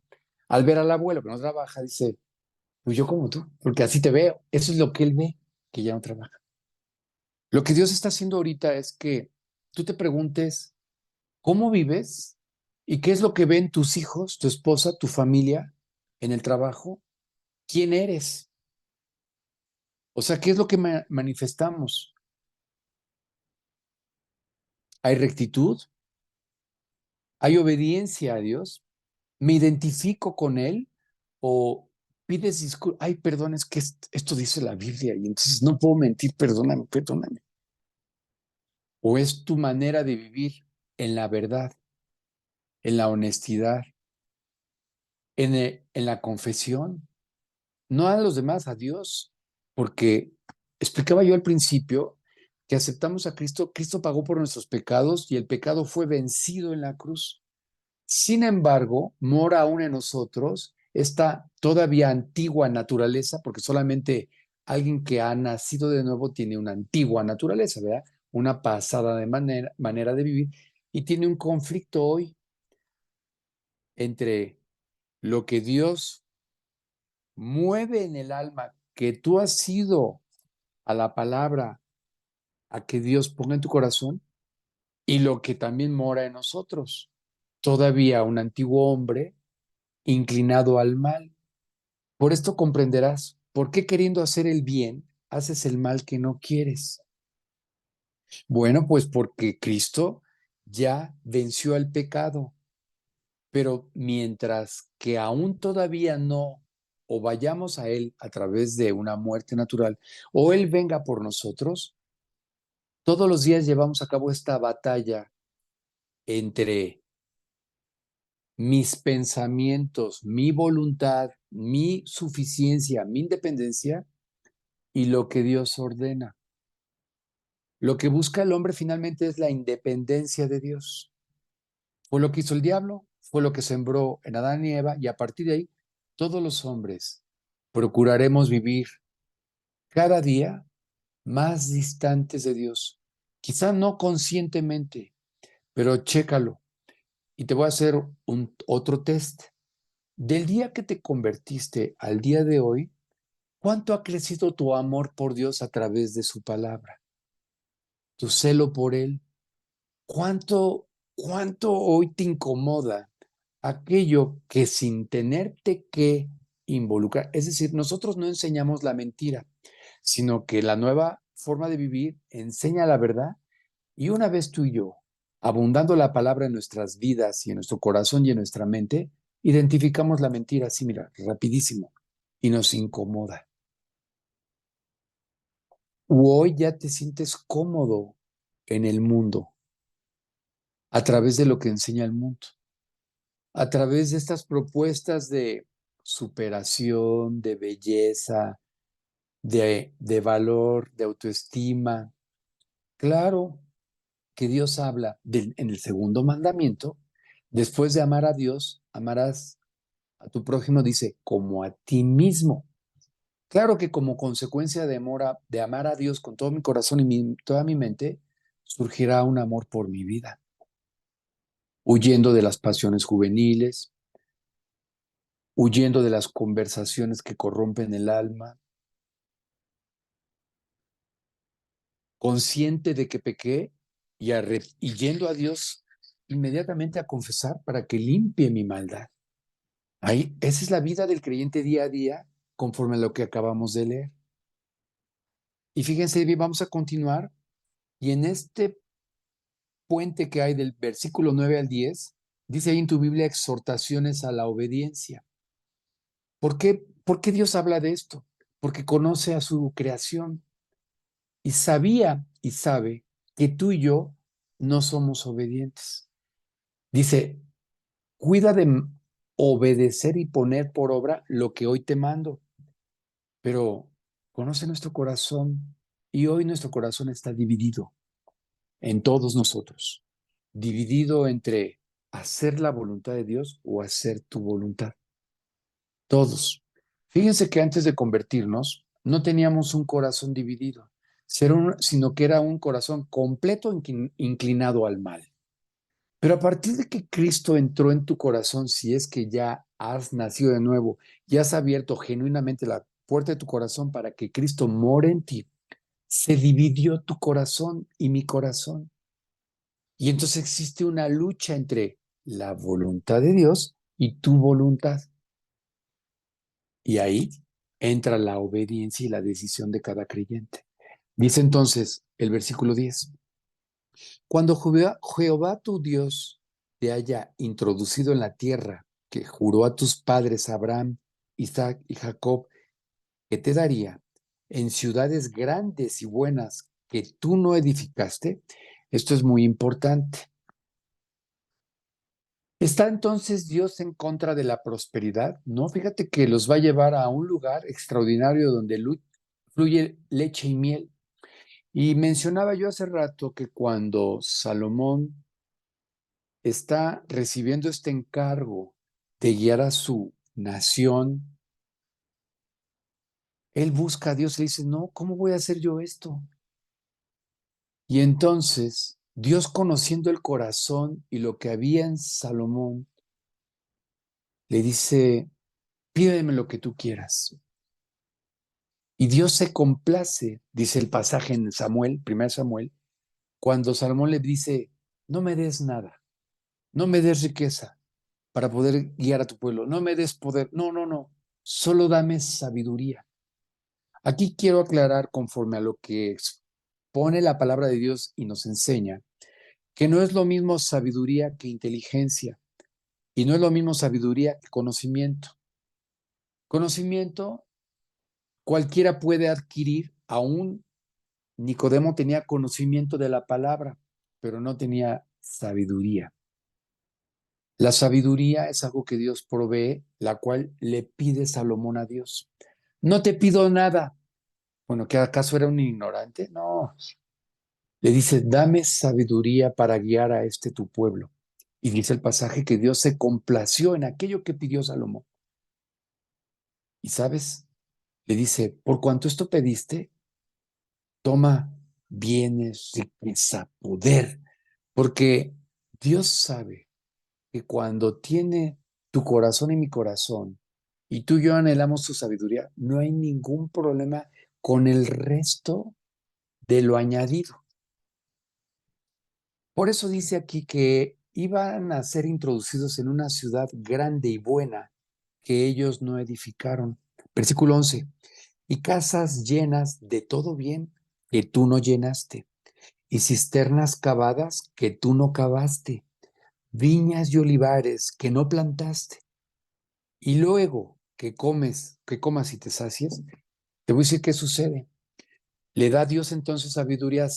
al ver al abuelo que no trabaja, dice, pues yo como tú, porque así te veo. Eso es lo que él ve, que ya no trabaja. Lo que Dios está haciendo ahorita es que tú te preguntes, ¿cómo vives? ¿Y qué es lo que ven tus hijos, tu esposa, tu familia en el trabajo? ¿Quién eres? O sea, ¿qué es lo que manifestamos? ¿Hay rectitud? ¿Hay obediencia a Dios? ¿Me identifico con Él? ¿O pides disculpas? Ay, perdón, es que esto dice la Biblia y entonces no puedo mentir, perdóname, perdóname. ¿O es tu manera de vivir en la verdad, en la honestidad, en la confesión? No a los demás, a Dios, porque explicaba yo al principio que aceptamos a Cristo, Cristo pagó por nuestros pecados y el pecado fue vencido en la cruz. Sin embargo, mora aún en nosotros esta todavía antigua naturaleza, porque solamente alguien que ha nacido de nuevo tiene una antigua naturaleza, ¿verdad? Una pasada de manera de vivir y tiene un conflicto hoy entre lo que Dios mueve en el alma, que tú has sido a la palabra, a que Dios ponga en tu corazón, y lo que también mora en nosotros. Todavía un antiguo hombre inclinado al mal. Por esto comprenderás por qué queriendo hacer el bien, haces el mal que no quieres. Bueno, pues porque Cristo ya venció al pecado, pero mientras que aún todavía no o vayamos a Él a través de una muerte natural, o Él venga por nosotros, todos los días llevamos a cabo esta batalla entre mis pensamientos, mi voluntad, mi suficiencia, mi independencia y lo que Dios ordena. Lo que busca el hombre finalmente es la independencia de Dios. Fue lo que hizo el diablo, fue lo que sembró en Adán y Eva, y a partir de ahí, todos los hombres procuraremos vivir cada día más distantes de Dios. Quizá no conscientemente, pero chécalo. Y te voy a hacer otro test. Del día que te convertiste al día de hoy, ¿cuánto ha crecido tu amor por Dios a través de su palabra? Tu celo por Él. ¿Cuánto hoy te incomoda aquello que sin tenerte que involucrar? Es decir, nosotros no enseñamos la mentira, sino que la nueva forma de vivir enseña la verdad Y una vez tú y yo, abundando la palabra en nuestras vidas y en nuestro corazón y en nuestra mente, identificamos la mentira así, mira, rapidísimo, y nos incomoda. O hoy ya te sientes cómodo en el mundo, a través de lo que enseña el mundo, a través de estas propuestas de superación, de belleza, de valor, de autoestima. Claro que Dios habla en el segundo mandamiento, después de amar a Dios, amarás a tu prójimo, dice, como a ti mismo. Claro que como consecuencia de amar a Dios con todo mi corazón y toda mi mente, surgirá un amor por mi vida, huyendo de las pasiones juveniles, huyendo de las conversaciones que corrompen el alma, consciente de que pequé y yendo a Dios inmediatamente a confesar para que limpie mi maldad. Ahí, esa es la vida del creyente día a día, conforme a lo que acabamos de leer. Y fíjense bien, vamos a continuar. Y en este puente que hay del versículo 9 al 10, dice ahí en tu Biblia exhortaciones a la obediencia. ¿Por qué Dios habla de esto? Porque conoce a su creación y sabía y sabe que tú y yo no somos obedientes. Dice, cuida de obedecer y poner por obra lo que hoy te mando, pero conoce nuestro corazón y hoy nuestro corazón está dividido en todos nosotros, dividido entre hacer la voluntad de Dios o hacer tu voluntad. Todos. Fíjense que antes de convertirnos, no teníamos un corazón dividido, sino que era un corazón completo inclinado al mal. Pero a partir de que Cristo entró en tu corazón, si es que ya has nacido de nuevo y has abierto genuinamente la puerta de tu corazón para que Cristo more en ti, se dividió tu corazón y mi corazón. Y entonces existe una lucha entre la voluntad de Dios y tu voluntad. Y ahí entra la obediencia y la decisión de cada creyente. Dice entonces el versículo 10, cuando Jehová tu Dios te haya introducido en la tierra que juró a tus padres Abraham, Isaac y Jacob, que te daría, en ciudades grandes y buenas que tú no edificaste, esto es muy importante. ¿Está entonces Dios en contra de la prosperidad? No, fíjate que los va a llevar a un lugar extraordinario donde fluye leche y miel. Y mencionaba yo hace rato que cuando Salomón está recibiendo este encargo de guiar a su nación, él busca a Dios y le dice, no, ¿cómo voy a hacer yo esto? Y entonces Dios, conociendo el corazón y lo que había en Salomón, le dice, pídeme lo que tú quieras. Y Dios se complace, dice el pasaje en Samuel, 1 Samuel, cuando Salomón le dice, no me des nada, no me des riqueza para poder guiar a tu pueblo, no me des poder, no, solo dame sabiduría. Aquí quiero aclarar, conforme a lo que expone la palabra de Dios y nos enseña, que no es lo mismo sabiduría que inteligencia, y no es lo mismo sabiduría que conocimiento. Conocimiento cualquiera puede adquirir. Aún Nicodemo tenía conocimiento de la palabra, pero no tenía sabiduría. La sabiduría es algo que Dios provee, la cual le pide Salomón a Dios. No te pido nada. Bueno, ¿que acaso era un ignorante? No. Le dice, dame sabiduría para guiar a este tu pueblo. Y dice el pasaje que Dios se complació en aquello que pidió Salomón. Y sabes, le dice, por cuanto esto pediste, toma bienes, riqueza, poder, porque Dios sabe que cuando tiene tu corazón y mi corazón, y tú y yo anhelamos su sabiduría, no hay ningún problema con el resto de lo añadido. Por eso dice aquí que iban a ser introducidos en una ciudad grande y buena que ellos no edificaron. Versículo 11. Y casas llenas de todo bien que tú no llenaste, y cisternas cavadas que tú no cavaste, viñas y olivares que no plantaste. Y luego que comas y te sacies, te voy a decir qué sucede. Le da Dios entonces sabiduría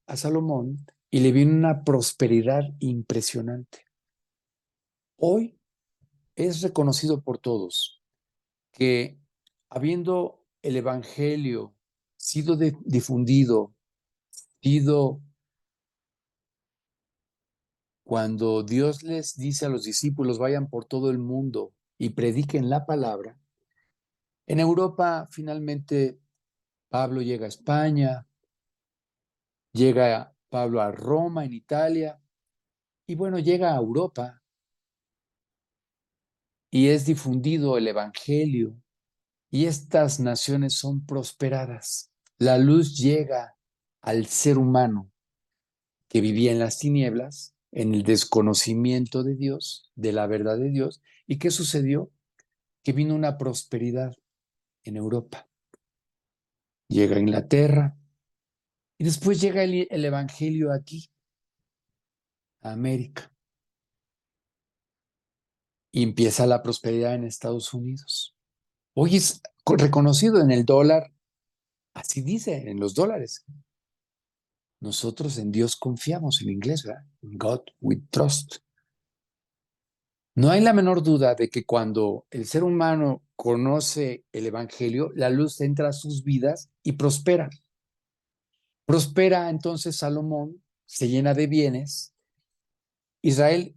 a Salomón y le viene una prosperidad impresionante. Hoy es reconocido por todos que habiendo el evangelio sido difundido, sido cuando Dios les dice a los discípulos vayan por todo el mundo y prediquen la palabra, en Europa finalmente Pablo llega a España, llega Pablo a Roma en Italia y bueno, llega a Europa y es difundido el evangelio y estas naciones son prosperadas. La luz llega al ser humano que vivía en las tinieblas, en el desconocimiento de Dios, de la verdad de Dios. ¿Y qué sucedió? Que vino una prosperidad en Europa. Llega a Inglaterra y después llega el evangelio aquí, a América. Y empieza la prosperidad en Estados Unidos. Hoy es reconocido en el dólar, así dice, en los dólares. Nosotros en Dios confiamos, en inglés, ¿verdad? In God we trust. No hay la menor duda de que cuando el ser humano conoce el evangelio, la luz entra a sus vidas y prospera. Prospera entonces Salomón, se llena de bienes. Israel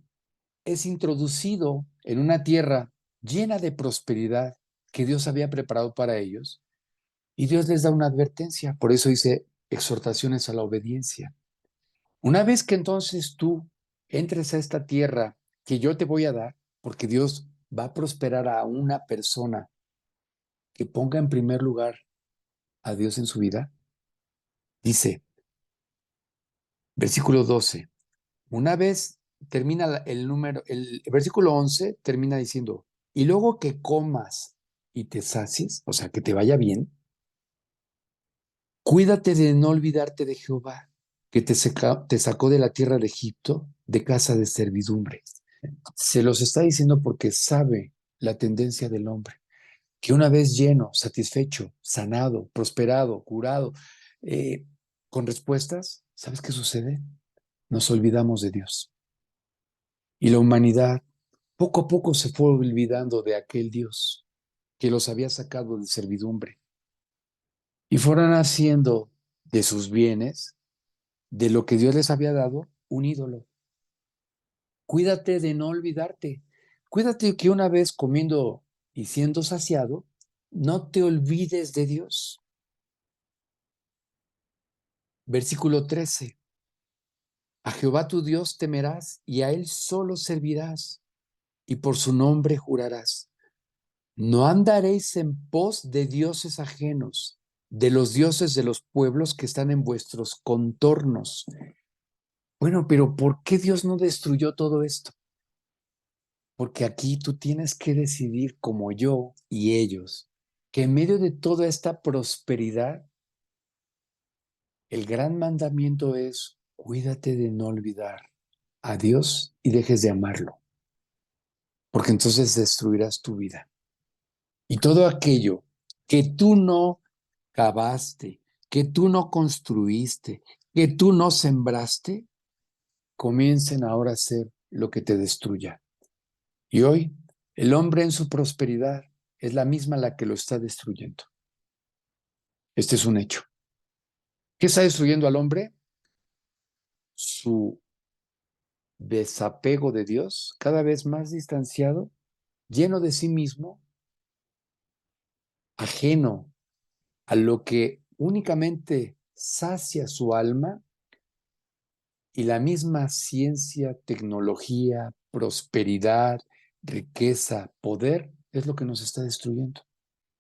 es introducido en una tierra llena de prosperidad que Dios había preparado para ellos. Y Dios les da una advertencia, por eso dice exhortaciones a la obediencia. Una vez que entonces tú entres a esta tierra que yo te voy a dar, porque Dios va a prosperar a una persona que ponga en primer lugar a Dios en su vida, dice, versículo 12, una vez termina el versículo 11 termina diciendo, y luego que comas y te sacies, o sea, que te vaya bien, cuídate de no olvidarte de Jehová, que te sacó de la tierra de Egipto, de casa de servidumbre. Se los está diciendo porque sabe la tendencia del hombre, que una vez lleno, satisfecho, sanado, prosperado, curado, eh, con respuestas, ¿sabes qué sucede? Nos olvidamos de Dios. Y la humanidad poco a poco se fue olvidando de aquel Dios que los había sacado de servidumbre. Y fueron haciendo de sus bienes, de lo que Dios les había dado, un ídolo. Cuídate de no olvidarte. Cuídate que una vez comiendo y siendo saciado, no te olvides de Dios. Versículo 13. A Jehová tu Dios temerás y a él solo servirás y por su nombre jurarás. No andaréis en pos de dioses ajenos, de los dioses de los pueblos que están en vuestros contornos. Bueno, pero ¿por qué Dios no destruyó todo esto? Porque aquí tú tienes que decidir, como yo y ellos, que en medio de toda esta prosperidad, el gran mandamiento es, cuídate de no olvidar a Dios y dejes de amarlo, porque entonces destruirás tu vida. Y todo aquello que tú no cavaste, que tú no construiste, que tú no sembraste, comiencen ahora a ser lo que te destruya. Y hoy, el hombre en su prosperidad es la misma la que lo está destruyendo. Este es un hecho. ¿Qué está destruyendo al hombre? Su desapego de Dios, cada vez más distanciado, lleno de sí mismo, ajeno a lo que únicamente sacia su alma, y la misma ciencia, tecnología, prosperidad, riqueza, poder, es lo que nos está destruyendo.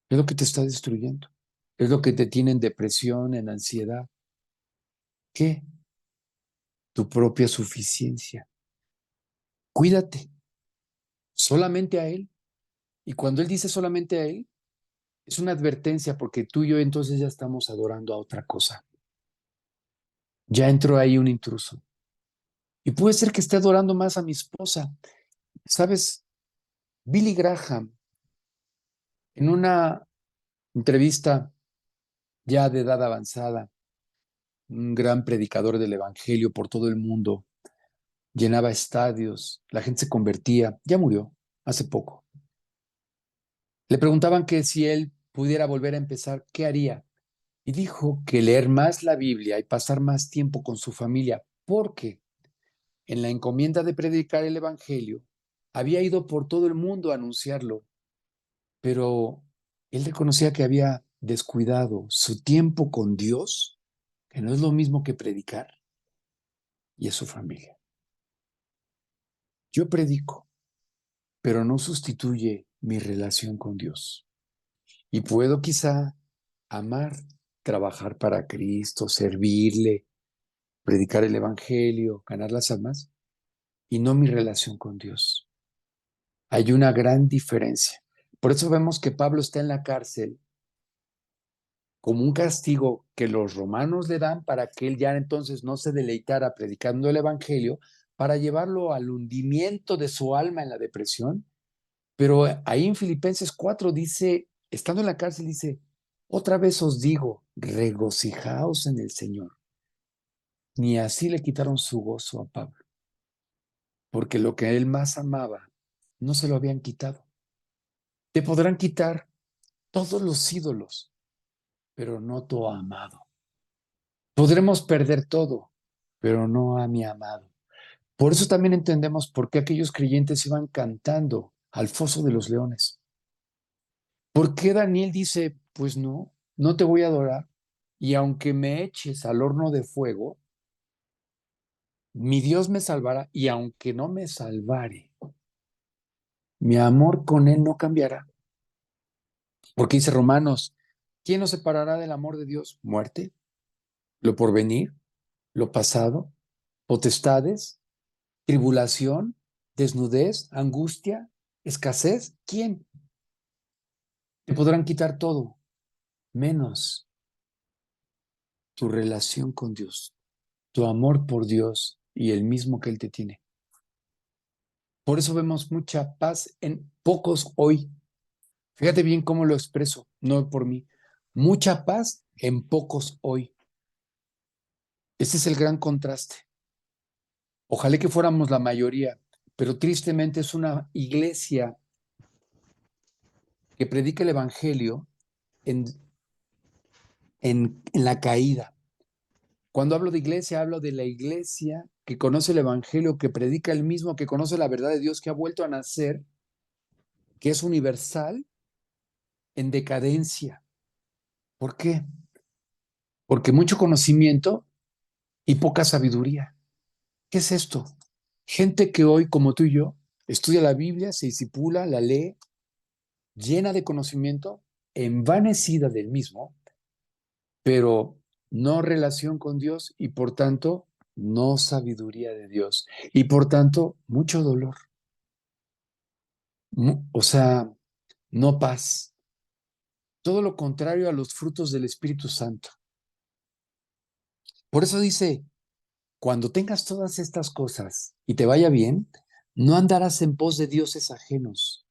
Es lo que te está destruyendo. Es lo que te tiene en depresión, en ansiedad. ¿Qué? Tu propia suficiencia. Cuídate. Solamente a Él. Y cuando Él dice solamente a Él, es una advertencia porque tú y yo entonces ya estamos adorando a otra cosa. ya entró ahí un intruso. Y puede ser que esté adorando más a mi esposa. ¿Sabes? Billy Graham, en una entrevista ya de edad avanzada, un gran predicador del evangelio por todo el mundo, llenaba estadios, la gente se convertía, ya murió hace poco. Le preguntaban que si él pudiera volver a empezar, ¿qué haría? Y dijo que leer más la Biblia y pasar más tiempo con su familia, porque en la encomienda de predicar el evangelio había ido por todo el mundo a anunciarlo, pero él reconocía que había descuidado su tiempo con Dios, que no es lo mismo que predicar, y a su familia. Yo predico, pero no sustituye mi relación con Dios. Y puedo quizá amar, trabajar para Cristo, servirle, predicar el evangelio, ganar las almas, y no mi relación con Dios. Hay una gran diferencia. Por eso vemos que Pablo está en la cárcel como un castigo que los romanos le dan para que él ya entonces no se deleitara predicando el evangelio, para llevarlo al hundimiento de su alma en la depresión. Pero ahí en Filipenses 4 dice, estando en la cárcel, dice, otra vez os digo, regocijaos en el Señor. Ni así le quitaron su gozo a Pablo, porque lo que él más amaba no se lo habían quitado. Te podrán quitar todos los ídolos, pero no tu amado. Podremos perder todo, pero no a mi amado. Por eso también entendemos por qué aquellos creyentes iban cantando al foso de los leones. ¿Por qué Daniel dice, pues no, no te voy a adorar? Y aunque me eches al horno de fuego, mi Dios me salvará, y aunque no me salvare, mi amor con él no cambiará. Porque dice Romanos, ¿quién nos separará del amor de Dios? ¿Muerte? ¿Lo porvenir? ¿Lo pasado? ¿Potestades? ¿Tribulación? ¿Desnudez? ¿Angustia? ¿Escasez? ¿Quién? Te podrán quitar todo, menos tu relación con Dios, tu amor por Dios y el mismo que Él te tiene. Por eso vemos mucha paz en pocos hoy. Fíjate bien cómo lo expreso, no por mí. Mucha paz en pocos hoy. Ese es el gran contraste. Ojalá que fuéramos la mayoría, pero tristemente es una iglesia que predica el evangelio en, en la caída. Cuando hablo de iglesia, hablo de la iglesia que conoce el evangelio, que predica el mismo, que conoce la verdad de Dios, que ha vuelto a nacer, que es universal, en decadencia. ¿Por qué? Porque mucho conocimiento y poca sabiduría. ¿Qué es esto? Gente que hoy, como tú y yo, estudia la Biblia, se discipula, la lee, llena de conocimiento, envanecida del mismo, pero no relación con Dios y por tanto no sabiduría de Dios y por tanto mucho dolor. O sea, no paz. Todo lo contrario a los frutos del Espíritu Santo. Por eso dice, cuando tengas todas estas cosas y te vaya bien, no andarás en pos de dioses ajenos,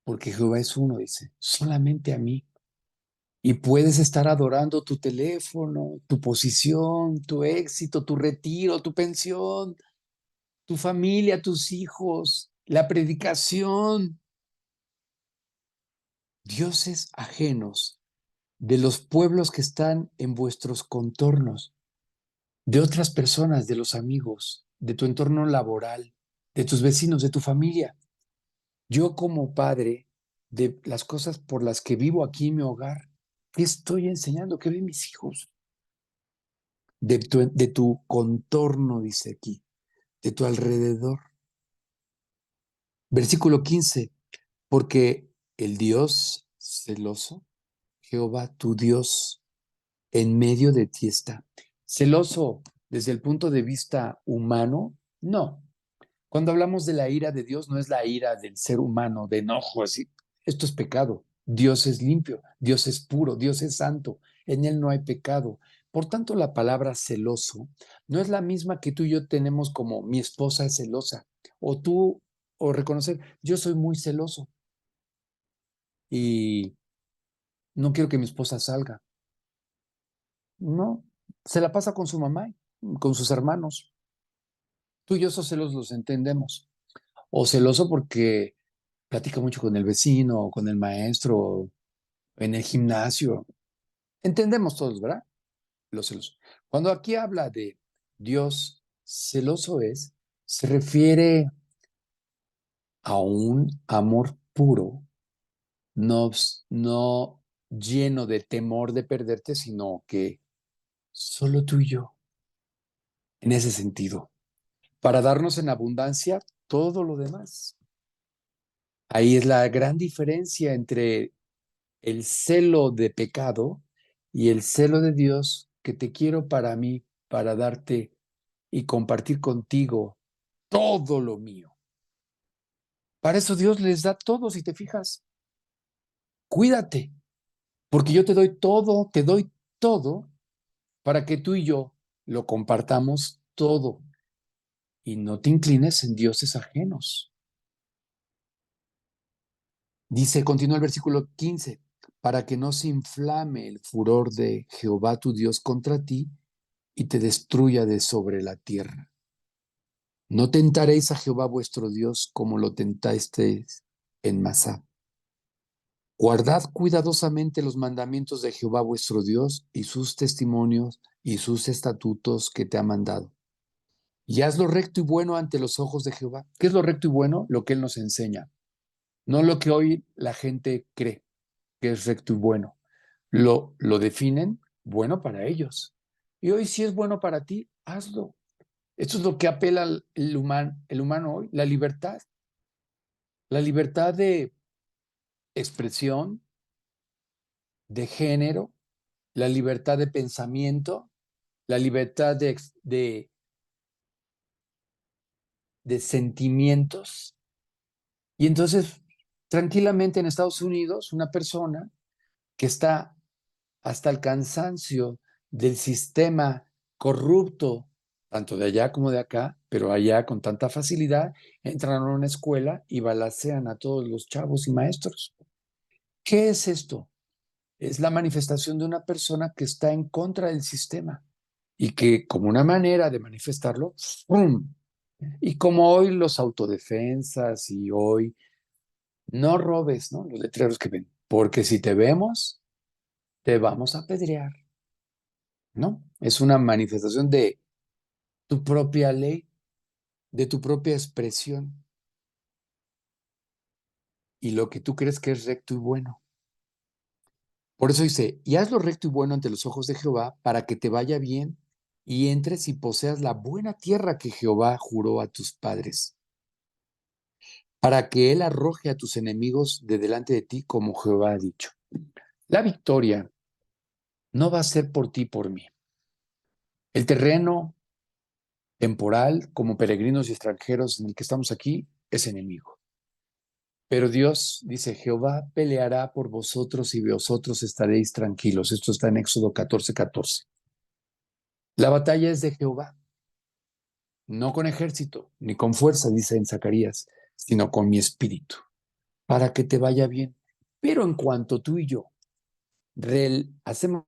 porque Jehová es uno, dice, solamente a mí. Y puedes estar adorando tu teléfono, tu posición, tu éxito, tu retiro, tu pensión, tu familia, tus hijos, la predicación, dioses ajenos de los pueblos que están en vuestros contornos, de otras personas, de los amigos, de tu entorno laboral, de tus vecinos, de tu familia. Yo como padre, de las cosas por las que vivo aquí en mi hogar, ¿qué estoy enseñando? ¿Qué ven mis hijos? De tu contorno, dice aquí, de tu alrededor. Versículo 15, porque el Dios celoso, Jehová tu Dios, en medio de ti está. ¿Celoso desde el punto de vista humano? No. Cuando hablamos de la ira de Dios, no es la ira del ser humano, de enojo, así. Esto es pecado. Dios es limpio, Dios es puro, Dios es santo. En Él no hay pecado. Por tanto, la palabra celoso no es la misma que tú y yo tenemos como mi esposa es celosa, o tú, o reconocer, yo soy muy celoso y no quiero que mi esposa salga. No, se la pasa con su mamá, con sus hermanos. Tú y yo esos celos los entendemos. O celoso porque platica mucho con el vecino, o con el maestro, en el gimnasio. Entendemos todos, ¿verdad? Los celos. Cuando aquí habla de Dios celoso es, se refiere a un amor puro, no lleno de temor de perderte, sino que solo tú y yo, en ese sentido, para darnos en abundancia todo lo demás. Ahí es la gran diferencia entre el celo de pecado y el celo de Dios que te quiero para mí, para darte y compartir contigo todo lo mío. Para eso Dios les da todo, si te fijas. Cuídate, porque yo te doy todo para que tú y yo lo compartamos todo y no te inclines en dioses ajenos. Dice, continúa el versículo 15, para que no se inflame el furor de Jehová tu Dios contra ti y te destruya de sobre la tierra. No tentaréis a Jehová vuestro Dios como lo tentasteis en Masá. Guardad cuidadosamente los mandamientos de Jehová vuestro Dios y sus testimonios y sus estatutos que te ha mandado. Y haz lo recto y bueno ante los ojos de Jehová. ¿Qué es lo recto y bueno? Lo que Él nos enseña. No lo que hoy la gente cree que es recto y bueno. Lo definen bueno para ellos. Y hoy si es bueno para ti, hazlo. Esto es lo que apela el humano hoy, la libertad de expresión, de género, la libertad de pensamiento, la libertad de sentimientos. Y entonces, tranquilamente en Estados Unidos, una persona que está hasta el cansancio del sistema corrupto, tanto de allá como de acá, pero allá con tanta facilidad, entran a una escuela y balacean a todos los chavos y maestros. ¿Qué es esto? Es la manifestación de una persona que está en contra del sistema y que como una manera de manifestarlo, ¡pum! Y como hoy los autodefensas y hoy no robes, ¿no? Los letreros que ven, porque si te vemos, te vamos a apedrear, ¿no? Es una manifestación de tu propia ley, de tu propia expresión y lo que tú crees que es recto y bueno. Por eso dice, y haz lo recto y bueno ante los ojos de Jehová para que te vaya bien y entres y poseas la buena tierra que Jehová juró a tus padres, para que él arroje a tus enemigos de delante de ti como Jehová ha dicho. La victoria no va a ser por ti, por mí. El terreno temporal, como peregrinos y extranjeros en el que estamos aquí, es enemigo. Pero Dios dice, Jehová peleará por vosotros y vosotros estaréis tranquilos. Esto está en Éxodo 14:14. La batalla es de Jehová, no con ejército, ni con fuerza, dice en Zacarías, sino con mi espíritu, para que te vaya bien. Pero en cuanto tú y yo hacemos...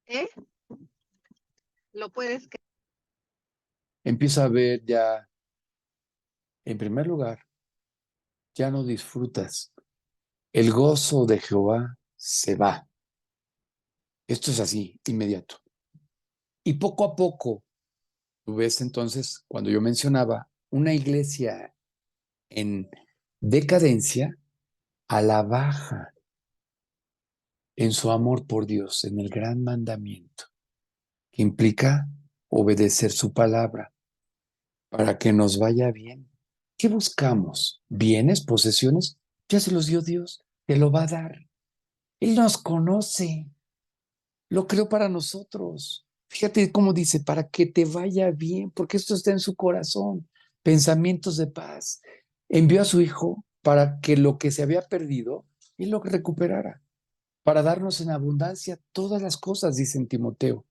¿Eh? Lo puedes creer. Empieza a ver ya, en primer lugar, ya no disfrutas. El gozo de Jehová se va. Esto es así, inmediato. Y poco a poco, tú ves entonces, cuando yo mencionaba una iglesia en decadencia, a la baja en su amor por Dios, en el gran mandamiento, que implica obedecer su palabra para que nos vaya bien. ¿Qué buscamos? ¿Bienes, posesiones? Ya se los dio Dios, te lo va a dar. Él nos conoce, lo creó para nosotros. Fíjate cómo dice, para que te vaya bien, porque esto está en su corazón. Pensamientos de paz. Envió a su Hijo para que lo que se había perdido, Él lo recuperara. para darnos en abundancia todas las cosas, dice en Timoteo,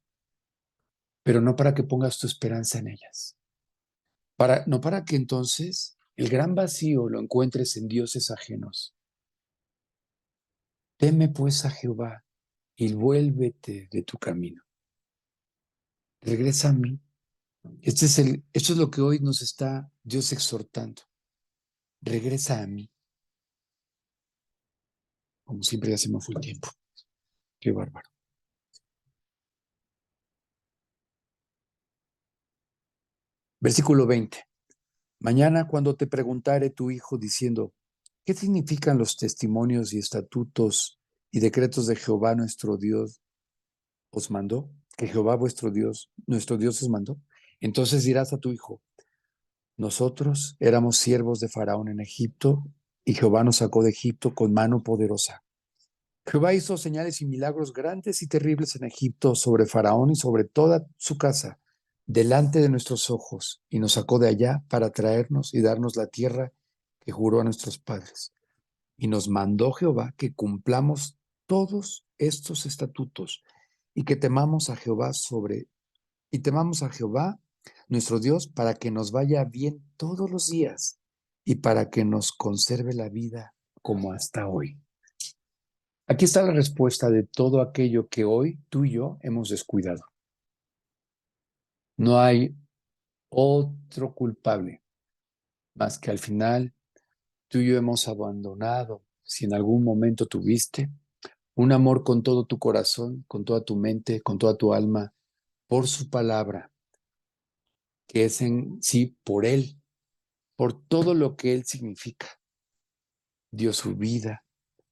pero no para que pongas tu esperanza en ellas. No para que entonces el gran vacío lo encuentres en dioses ajenos. Teme pues a Jehová y vuélvete de tu camino. Regresa a mí. Esto es lo que hoy nos está Dios exhortando. Regresa a mí. Como siempre ya se me fue el tiempo. Qué bárbaro. Versículo 20. Mañana cuando te preguntare tu hijo diciendo, ¿qué significan los testimonios y estatutos y decretos de Jehová nuestro Dios os mandó? Que Jehová vuestro Dios, nuestro Dios os mandó. Entonces dirás a tu hijo, nosotros éramos siervos de Faraón en Egipto y Jehová nos sacó de Egipto con mano poderosa. Jehová hizo señales y milagros grandes y terribles en Egipto sobre Faraón y sobre toda su casa, delante de nuestros ojos, y nos sacó de allá para traernos y darnos la tierra que juró a nuestros padres. Y nos mandó Jehová que cumplamos todos estos estatutos y que temamos a Jehová, nuestro Dios, para que nos vaya bien todos los días y para que nos conserve la vida como hasta hoy. Aquí está la respuesta de todo aquello que hoy tú y yo hemos descuidado. No hay otro culpable más que al final tú y yo hemos abandonado, si en algún momento tuviste, un amor con todo tu corazón, con toda tu mente, con toda tu alma, por su palabra, que es en sí por Él, por todo lo que Él significa. Dio su vida,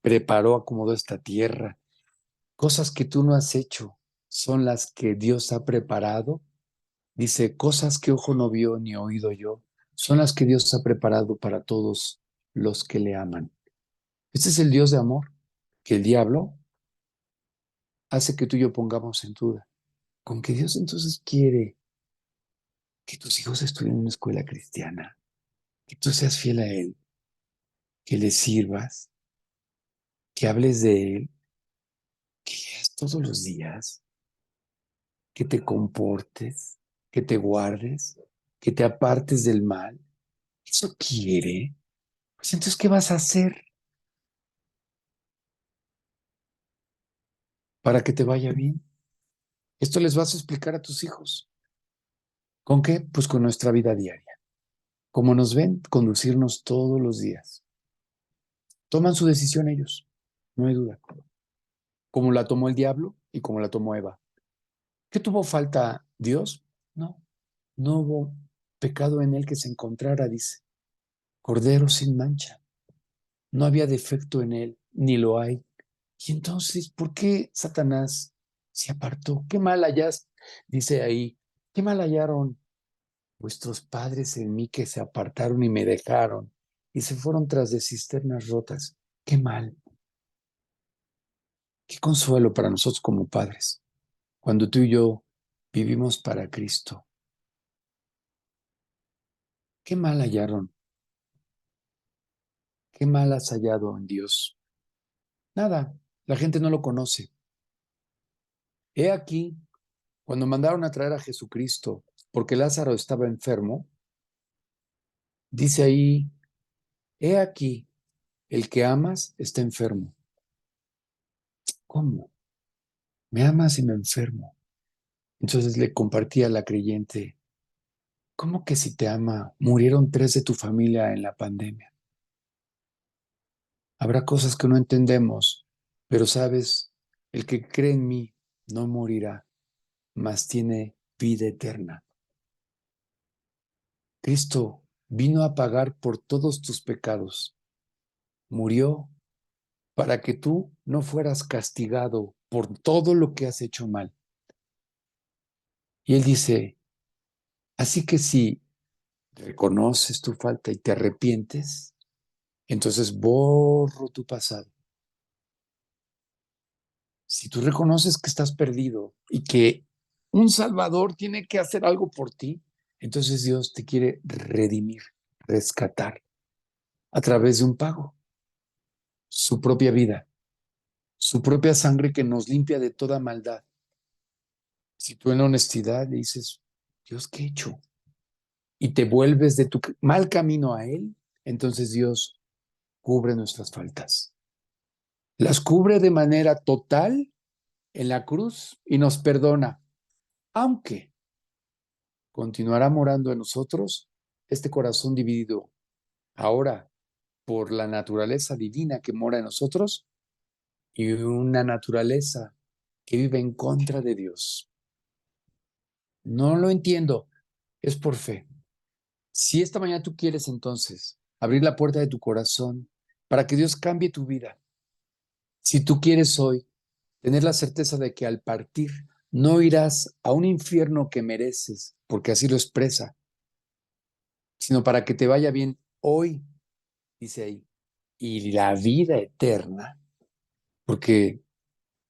preparó, acomodó esta tierra. Cosas que tú no has hecho son las que Dios ha preparado. Dice, cosas que ojo no vio ni oído yo, son las que Dios ha preparado para todos los que le aman. Este es el Dios de amor que el diablo hace que tú y yo pongamos en duda. ¿Con que Dios entonces quiere que tus hijos estudien en una escuela cristiana? Que tú seas fiel a Él, que le sirvas, que hables de Él, que leas todos los días, que te comportes, que te guardes, que te apartes del mal. ¿Eso quiere? Pues entonces, ¿qué vas a hacer para que te vaya bien? Esto les vas a explicar a tus hijos. ¿Con qué? Pues con nuestra vida diaria. Como nos ven, conducirnos todos los días. Toman su decisión ellos, no hay duda. Como la tomó el diablo y como la tomó Eva. ¿Qué tuvo falta Dios? No, no hubo pecado en él que se encontrara, dice. Cordero sin mancha. No había defecto en él, ni lo hay. Y entonces, ¿por qué Satanás se apartó? ¿Qué mal hallaste? Dice ahí, ¿qué mal hallaron vuestros padres en mí que se apartaron y me dejaron y se fueron tras de cisternas rotas? Qué mal, qué consuelo para nosotros como padres, cuando tú y yo vivimos para Cristo. Qué mal hallaron, qué mal has hallado en Dios. Nada, la gente no lo conoce. He aquí, cuando mandaron a traer a Jesucristo, porque Lázaro estaba enfermo, dice ahí, he aquí, el que amas está enfermo. ¿Cómo? ¿Me amas y me enfermo? Entonces le compartí a la creyente, ¿cómo que si te ama? Murieron 3 de tu familia en la pandemia. Habrá cosas que no entendemos, pero sabes, el que cree en mí no morirá, mas tiene vida eterna. Cristo vino a pagar por todos tus pecados. Murió para que tú no fueras castigado por todo lo que has hecho mal. Y Él dice, así que si reconoces tu falta y te arrepientes, entonces borro tu pasado. Si tú reconoces que estás perdido y que un Salvador tiene que hacer algo por ti, entonces Dios te quiere redimir, rescatar a través de un pago, su propia vida. su propia sangre que nos limpia de toda maldad. Si tú en honestidad le dices, Dios, ¿qué he hecho? Y te vuelves de tu mal camino a Él, entonces Dios cubre nuestras faltas. Las cubre de manera total en la cruz y nos perdona, aunque continuará morando en nosotros este corazón dividido ahora por la naturaleza divina que mora en nosotros y una naturaleza que vive en contra de Dios. No lo entiendo, es por fe. Si esta mañana tú quieres entonces abrir la puerta de tu corazón para que Dios cambie tu vida, si tú quieres hoy tener la certeza de que al partir no irás a un infierno que mereces, porque así lo expresa, sino para que te vaya bien hoy, dice ahí, y la vida eterna, porque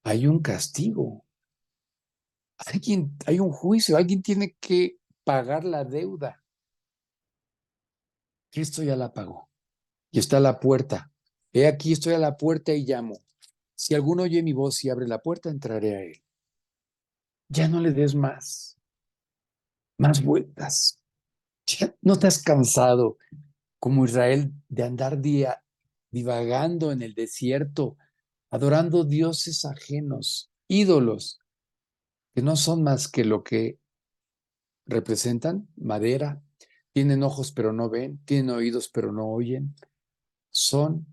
hay un castigo, hay un juicio, alguien tiene que pagar la deuda. Cristo ya la pagó y está a la puerta. He aquí, estoy a la puerta y llamo. Si alguno oye mi voz y abre la puerta, entraré a él. Ya no le des más vueltas. Ya no te has cansado como Israel de andar divagando en el desierto, adorando dioses ajenos, ídolos, que no son más que lo que representan, madera, tienen ojos pero no ven, tienen oídos pero no oyen. Son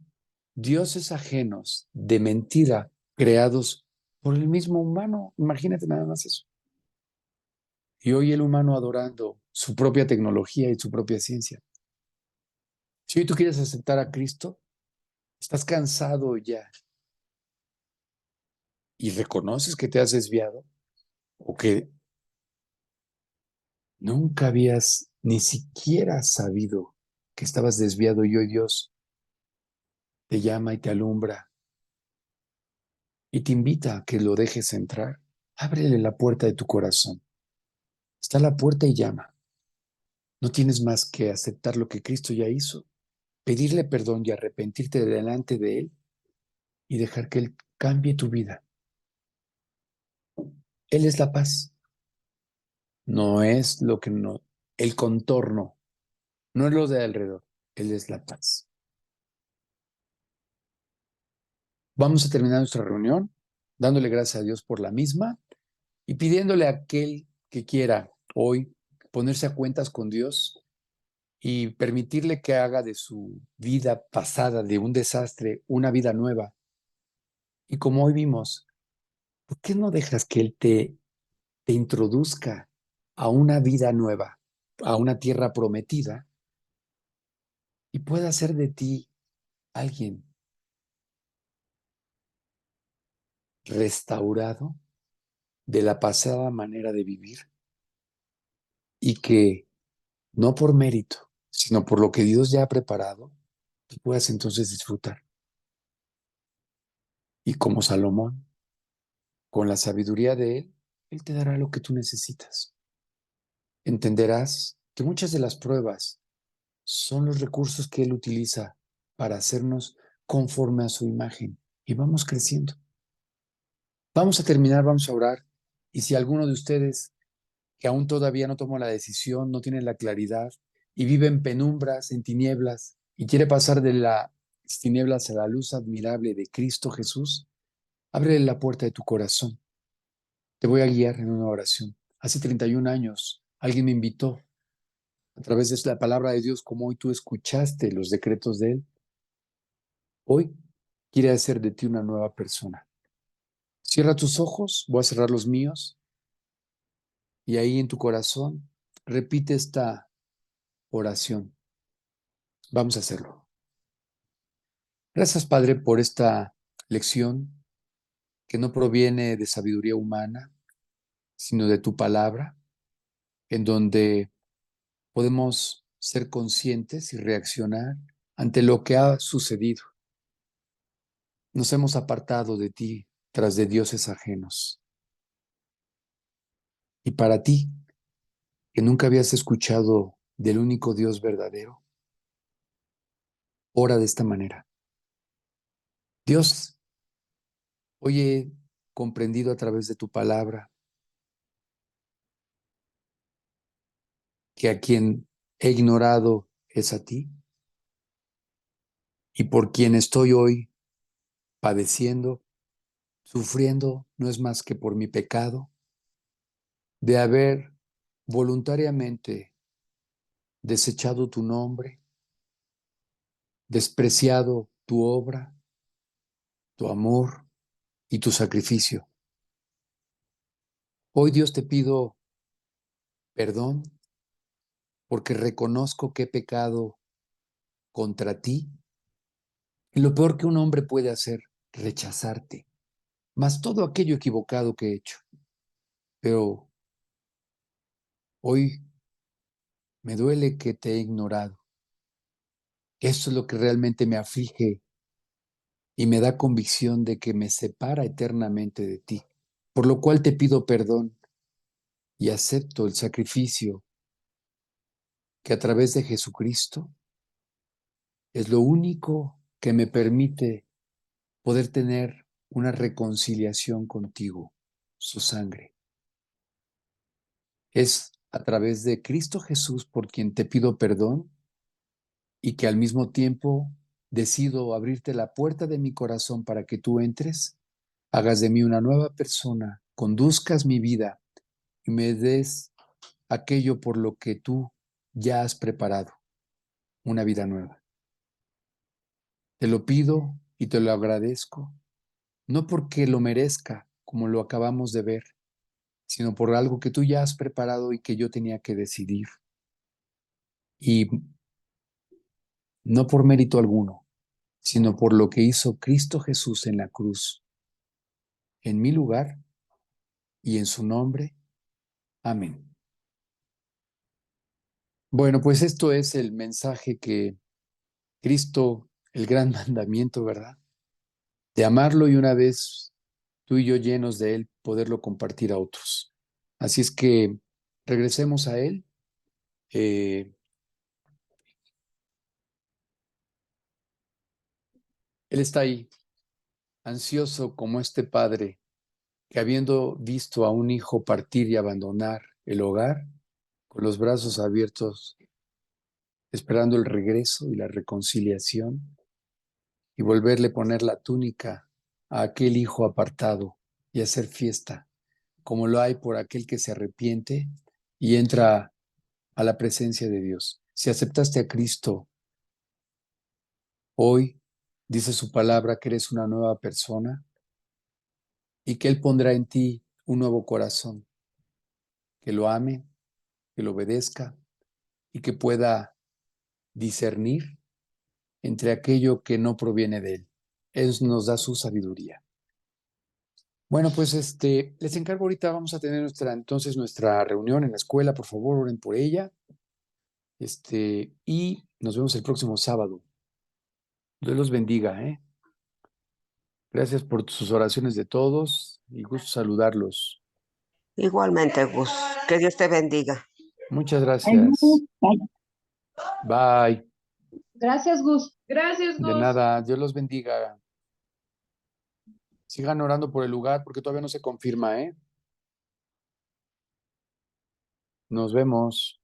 dioses ajenos de mentira creados por el mismo humano. Imagínate nada más eso. Y hoy el humano adorando su propia tecnología y su propia ciencia. Si hoy tú quieres aceptar a Cristo, estás cansado ya y reconoces que te has desviado o que nunca habías ni siquiera sabido que estabas desviado y hoy Dios te llama y te alumbra y te invita a que lo dejes entrar. Ábrele la puerta de tu corazón. Está a la puerta y llama. No tienes más que aceptar lo que Cristo ya hizo, pedirle perdón y arrepentirte delante de Él y dejar que Él cambie tu vida. Él es la paz. No es lo que no, el contorno, no es lo de alrededor. Él es la paz. Vamos a terminar nuestra reunión dándole gracias a Dios por la misma y pidiéndole a aquel que quiera hoy ponerse a cuentas con Dios y permitirle que haga de su vida pasada, de un desastre, una vida nueva. Y como hoy vimos, ¿por qué no dejas que Él te introduzca a una vida nueva, a una tierra prometida y pueda hacer de ti alguien restaurado de la pasada manera de vivir y que no por mérito, sino por lo que Dios ya ha preparado, tú puedas entonces disfrutar? Y como Salomón, con la sabiduría de Él, Él te dará lo que tú necesitas. Entenderás que muchas de las pruebas son los recursos que Él utiliza para hacernos conforme a su imagen y vamos creciendo. Vamos a terminar, vamos a orar y si alguno de ustedes que aún todavía no tomó la decisión, no tiene la claridad y vive en penumbras, en tinieblas y quiere pasar de las tinieblas a la luz admirable de Cristo Jesús, ábrele la puerta de tu corazón. Te voy a guiar en una oración. Hace 31 años alguien me invitó a través de la palabra de Dios, como hoy tú escuchaste los decretos de Él. Hoy quiere hacer de ti una nueva persona. Cierra tus ojos, voy a cerrar los míos y ahí en tu corazón repite esta oración. Vamos a hacerlo. Gracias, Padre, por esta lección que no proviene de sabiduría humana, sino de tu palabra, en donde podemos ser conscientes y reaccionar ante lo que ha sucedido. Nos hemos apartado de ti tras de dioses ajenos. Y para ti, que nunca habías escuchado del único Dios verdadero, ora de esta manera. Dios, Hoy he comprendido a través de tu palabra que a quien he ignorado es a ti, y por quien estoy hoy padeciendo, sufriendo, no es más que por mi pecado de haber voluntariamente desechado tu nombre, despreciado tu obra, tu amor y tu sacrificio. Hoy, Dios, te pido perdón porque reconozco que he pecado contra ti, y lo peor que un hombre puede hacer, rechazarte, más todo aquello equivocado que he hecho. Pero hoy me duele que te he ignorado. Eso es lo que realmente me aflige y me da convicción de que me separa eternamente de ti, por lo cual te pido perdón y acepto el sacrificio que a través de Jesucristo es lo único que me permite poder tener una reconciliación contigo, su sangre. Es a través de Cristo Jesús por quien te pido perdón y que al mismo tiempo decido abrirte la puerta de mi corazón para que tú entres, hagas de mí una nueva persona, conduzcas mi vida y me des aquello por lo que tú ya has preparado, una vida nueva. Te lo pido y te lo agradezco, no porque lo merezca, como lo acabamos de ver, sino por algo que tú ya has preparado y que yo tenía que decidir. Y no por mérito alguno, sino por lo que hizo Cristo Jesús en la cruz, en mi lugar y en su nombre. Amén. Bueno, pues esto es el mensaje que Cristo, el gran mandamiento, ¿verdad? De amarlo y una vez tú y yo llenos de Él, poderlo compartir a otros. Así es que regresemos a Él. Él está ahí, ansioso como este padre que habiendo visto a un hijo partir y abandonar el hogar, con los brazos abiertos, esperando el regreso y la reconciliación, y volverle a poner la túnica a aquel hijo apartado y hacer fiesta, como lo hay por aquel que se arrepiente y entra a la presencia de Dios. Si aceptaste a Cristo hoy, dice su palabra que eres una nueva persona y que Él pondrá en ti un nuevo corazón, que lo ame, que lo obedezca y que pueda discernir entre aquello que no proviene de Él. Él nos da su sabiduría. Bueno, pues les encargo ahorita, vamos a tener entonces nuestra reunión en la escuela, por favor, oren por ella. Y nos vemos el próximo sábado. Dios los bendiga, ¿eh? Gracias por sus oraciones de todos y gusto saludarlos. Igualmente, Gus. Que Dios te bendiga. Muchas gracias. Bye. Gracias, Gus. Gracias, De Gus. nada, Dios los bendiga. Sigan orando por el lugar porque todavía no se confirma, ¿eh? Nos vemos.